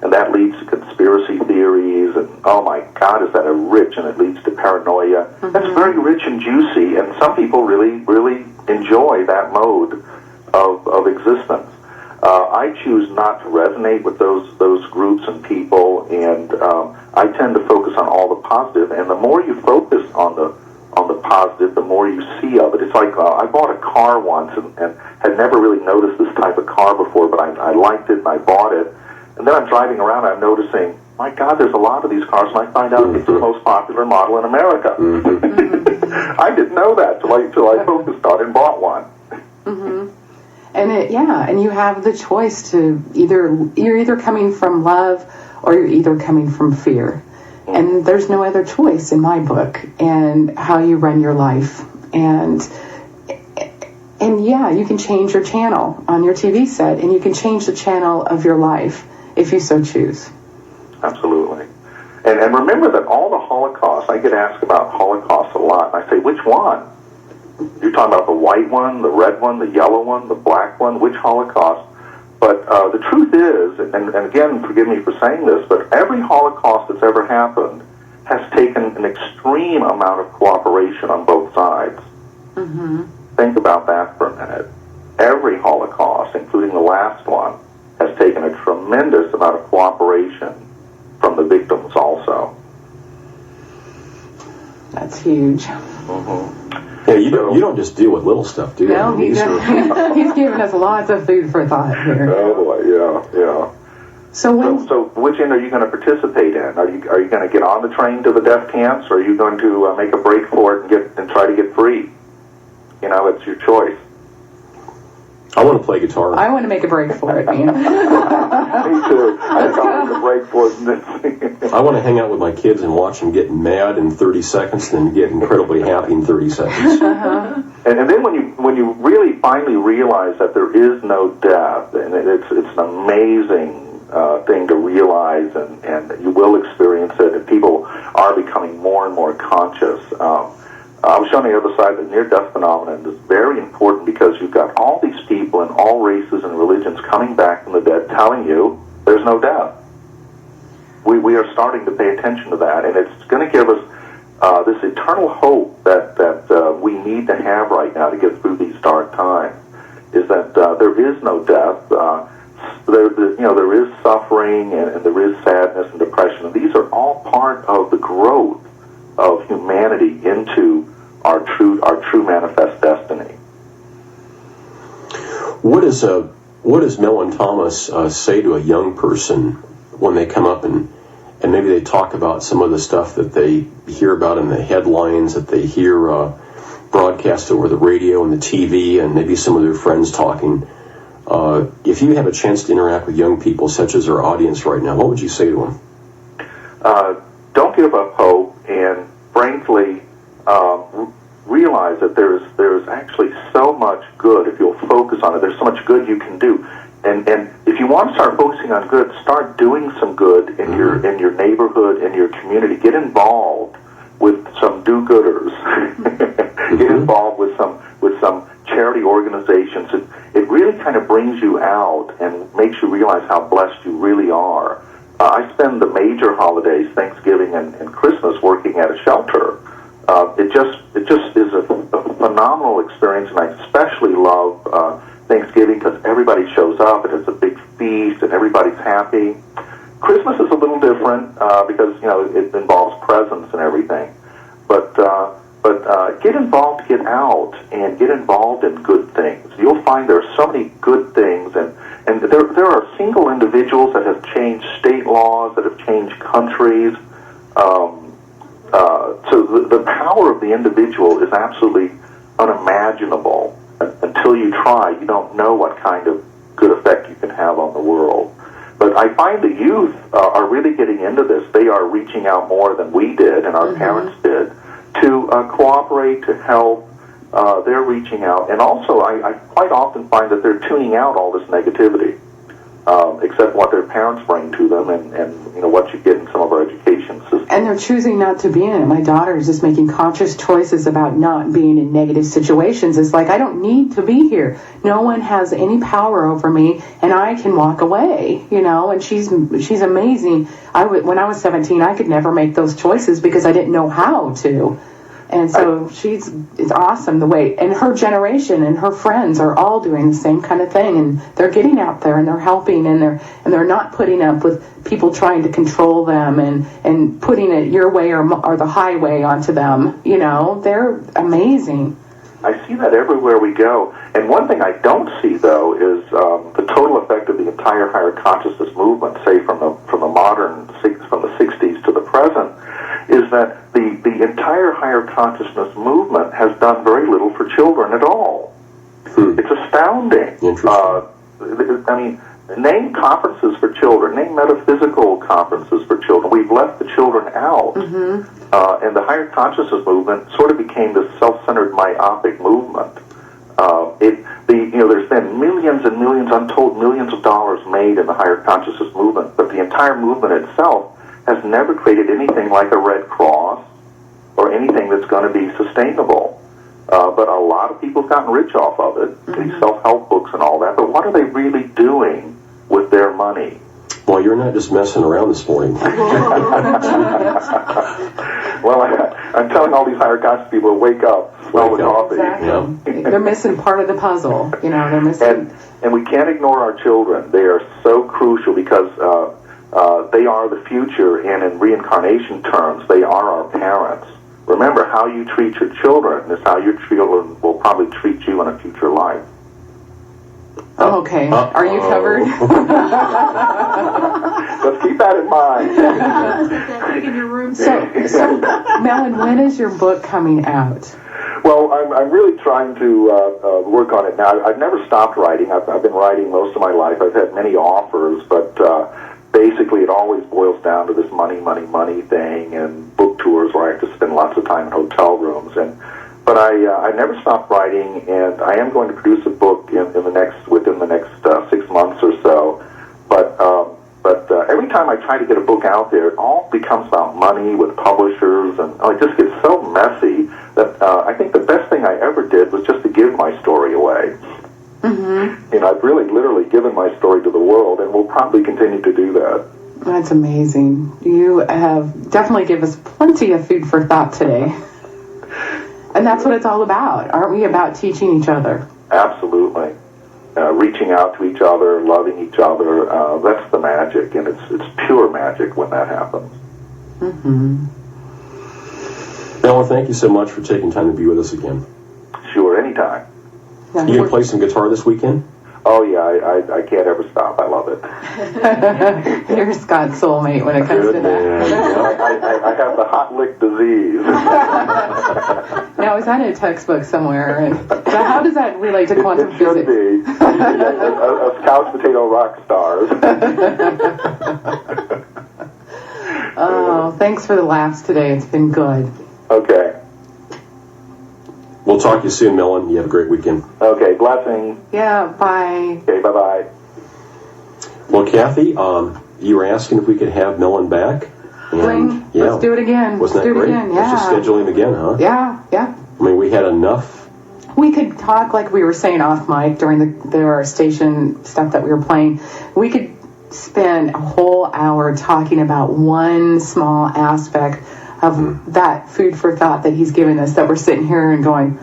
And that leads to conspiracy theories, and oh my God, is that a rich, and it leads to paranoia. Mm-hmm. That's very rich and juicy, and some people really, really enjoy that mode of existence. I choose not to resonate with those groups and people, and I tend to focus on all the positive. And the more you focus on the positive, the more you see of it. It's like I bought a car once and had never really noticed this type of car before, but I liked it and I bought it. And then I'm driving around, I'm noticing, my God, there's a lot of these cars, and I find out it's the most popular model in America. Mm-hmm. I didn't know that till I focused on it and bought one. Mm-hmm. And you have the choice to you're either coming from love or you're either coming from fear. And there's no other choice in my book and how you run your life. And yeah, you can change your channel on your TV set, and you can change the channel of your life if you so choose. Absolutely. And remember that all the Holocaust, I get asked about Holocaust a lot, and I say, which one? You're talking about the white one, the red one, the yellow one, the black one, which Holocaust? But the truth is, and again, forgive me for saying this, but every Holocaust that's ever happened has taken an extreme amount of cooperation on both sides. Mm-hmm. Think about that for a minute. Every Holocaust, including the last one, has taken a tremendous amount of cooperation from the victims also. That's huge. Mm-hmm. Yeah, you don't just deal with little stuff, do you? No, he's giving us lots of food for thought here. Oh boy, yeah. So which end are you going to participate in? Are you going to get on the train to the death camps, or are you going to make a break for it and try to get free? You know, it's your choice. I want to play guitar. I want to make a break for it, man. Me too. I think I'll make a break for it. I want to hang out with my kids and watch them get mad in 30 seconds, then get incredibly happy in 30 seconds. Uh-huh. And then when you really finally realize that there is no death, and it's an amazing thing to realize, and you will experience it, and people are becoming more and more conscious. I was showing the other side that near-death phenomenon is very important because you've got all these people in all races and religions coming back from the dead telling you there's no death. We are starting to pay attention to that, and it's going to give us this eternal hope that we need to have right now to get through these dark times, is that there is no death. There is suffering, and there is sadness and depression, and these are all part of the growth of humanity into our true manifest destiny. What does Mellen Thomas say to a young person when they come up and maybe they talk about some of the stuff that they hear about in the headlines, that they hear broadcast over the radio and the TV, and maybe some of their friends talking? If you have a chance to interact with young people, such as our audience right now, what would you say to them? Don't give up hope, and frankly, realize that there's actually so much good if you'll focus on it. There's so much good you can do, and if you want to start focusing on good, start doing some good in your neighborhood, in your community. Get involved with some do-gooders. Get involved with some charity organizations. It really kind of brings you out and makes you realize how blessed you really are. I spend the major holidays, Thanksgiving and Christmas, working at a shelter. It just is a phenomenal experience, and I especially love Thanksgiving because everybody shows up and it's a big feast and everybody's happy. Christmas is a little different because it involves presents and everything, but get involved, get out, and get involved in good things. You'll find there are so many good things, and there are single individuals that have changed state laws, that have changed countries. So the power of the individual is absolutely unimaginable until until you try, you don't know what kind of good effect you can have on the world. But I find the youth are really getting into this. They are reaching out more than we did and our parents did to cooperate, to help. They're reaching out. And also, I quite often find that they're tuning out all this negativity, except what their parents bring to them and what you get in some of our education systems. And they're choosing not to be in it. My daughter is just making conscious choices about not being in negative situations. It's like, I don't need to be here. No one has any power over me, and I can walk away, and she's amazing. When I was 17, I could never make those choices because I didn't know how to. And so it's awesome the way, and her generation and her friends are all doing the same kind of thing, and they're getting out there and they're helping, and they're not putting up with people trying to control them and putting it your way or the highway onto them. They're amazing. I see that everywhere we go. And one thing I don't see, though, is the total effect of the entire higher consciousness movement, say from the 60s to the present, is that the entire higher consciousness movement has done very little for children at all. It's astounding. Name conferences for children, name metaphysical conferences for children. We've left the children out. And the higher consciousness movement sort of became this self-centered, myopic movement. There's been millions and millions, untold millions of dollars made in the higher consciousness movement, but the entire movement itself has never created anything like a Red Cross or anything that's going to be sustainable. But a lot of people have gotten rich off of it, these self-help books and all that, but what are they really doing with their money? Well, you're not just messing around this morning. Well, I'm telling all these higher conscious people to wake up, smell the coffee. Exactly. They're missing part of the puzzle. They're missing. And we can't ignore our children. They are so crucial because they are the future, and in reincarnation terms, they are our parents. Remember, how you treat your children is how your children will probably treat you in a future life. Oh, okay. Are you covered? Let's keep that in mind. So, Mellen, when is your book coming out? Well, I'm really trying to work on it now. I've never stopped writing. I've been writing most of my life. I've had many offers, but basically it always boils down to this money thing and book tours where I have to spend lots of time in hotel rooms. But I never stopped writing, and I am going to produce a book within the next 6 months or so. But every time I try to get a book out there, it all becomes about money with publishers, and it just gets so messy that I think the best thing I ever did was just to give my story away. I've really literally given my story to the world, and will probably continue to do that. That's amazing. You have definitely given us plenty of food for thought today. And that's what it's all about. Aren't we about teaching each other? Absolutely. Reaching out to each other, loving each other, that's the magic, and it's pure magic when that happens. Mellen, thank you so much for taking time to be with us again. Sure, anytime. You going to play some guitar this weekend? Oh, yeah, I can't ever stop. I love it. You're Scott's soulmate when it comes to that. I have the hot lick disease. Now, is that in a textbook somewhere? And how does that relate to quantum physics? It should be. A couch potato rock stars. Oh, thanks for the laughs today. It's been good. Okay. We'll talk to you soon, Mellen. You have a great weekend. Okay, blessings. Yeah, bye. Okay, bye-bye. Well, Kathy, you were asking if we could have Mellen back. And, let's do it again. Wasn't that great? Again. Yeah. Let's just schedule him again, huh? Yeah. I mean, we had enough. We could talk like we were saying off mic during our station stuff that we were playing. We could spend a whole hour talking about one small aspect of that food for thought that he's given us, that we're sitting here and going,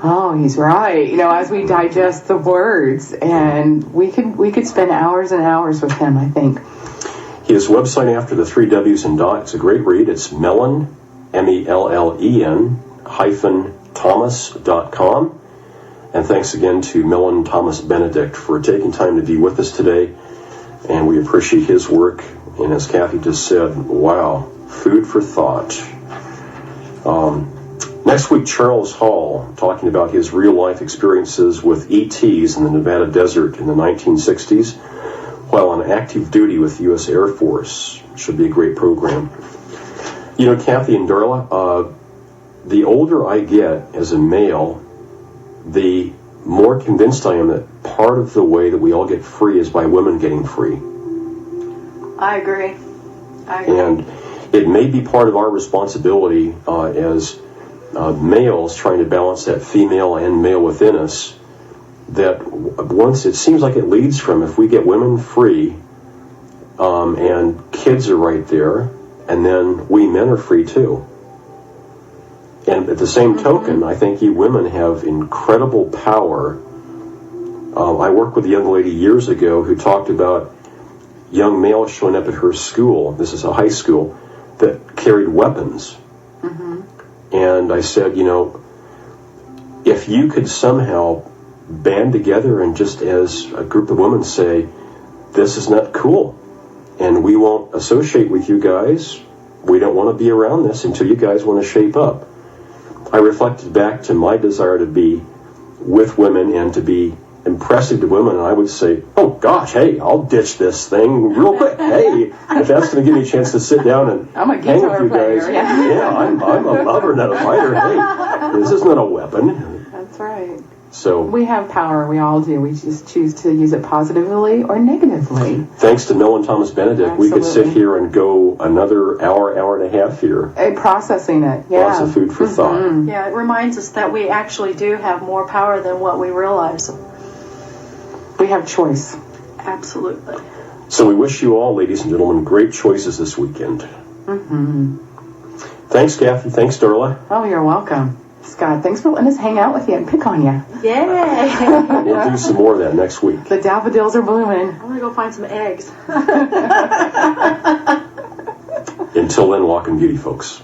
oh, he's right, as we digest the words. And we could spend hours and hours with him, I think. His website after the 3 W's and dot, it's a great read. It's Mellen, Mellen -Thomas.com. And thanks again to Mellen Thomas Benedict for taking time to be with us today. And we appreciate his work. And as Kathy just said, wow, food for thought. Next Next week, Charles Hall, talking about his real-life experiences with ETs in the Nevada desert in the 1960s while on active duty with the U.S. Air Force. Should be a great program. You know, Kathy and Darla, the older I get as a male, the more convinced I am that part of the way that we all get free is by women getting free. I agree. And it may be part of our responsibility as males trying to balance that female and male within us, that once it seems like it leads from if we get women free and kids are right there, and then we men are free too. And at the same token, I think you women have incredible power. I worked with a young lady years ago who talked about young males showing up at her school, this is a high school, that carried weapons. And I said, you know, if you could somehow band together and just as a group of women say, this is not cool, and we won't associate with you guys, we don't want to be around this until you guys want to shape up. I reflected back to my desire to be with women and to be impressive to women, and I would say, oh gosh, hey, I'll ditch this thing real quick. Hey, if that's going to give me a chance to sit down and I'm a hang with guitar you player, guys, yeah. I'm a lover, not a fighter. Hey, this is not a weapon. That's right. So we have power, we all do. We just choose to use it positively or negatively. Thanks to Mellen Thomas Benedict, Absolutely. we could sit here and go another hour and a half here. Processing it, yeah. Lots of food for thought. Yeah, it reminds us that we actually do have more power than what we realize. We have choice. Absolutely. So we wish you all, ladies and gentlemen, great choices this weekend. Thanks, Kathy. Thanks, Darla. Oh, you're welcome. Scott, thanks for letting us hang out with you and pick on you. Yay! We'll do some more of that next week. The daffodils are blooming. I'm going to go find some eggs. Until then, walk in beauty, folks.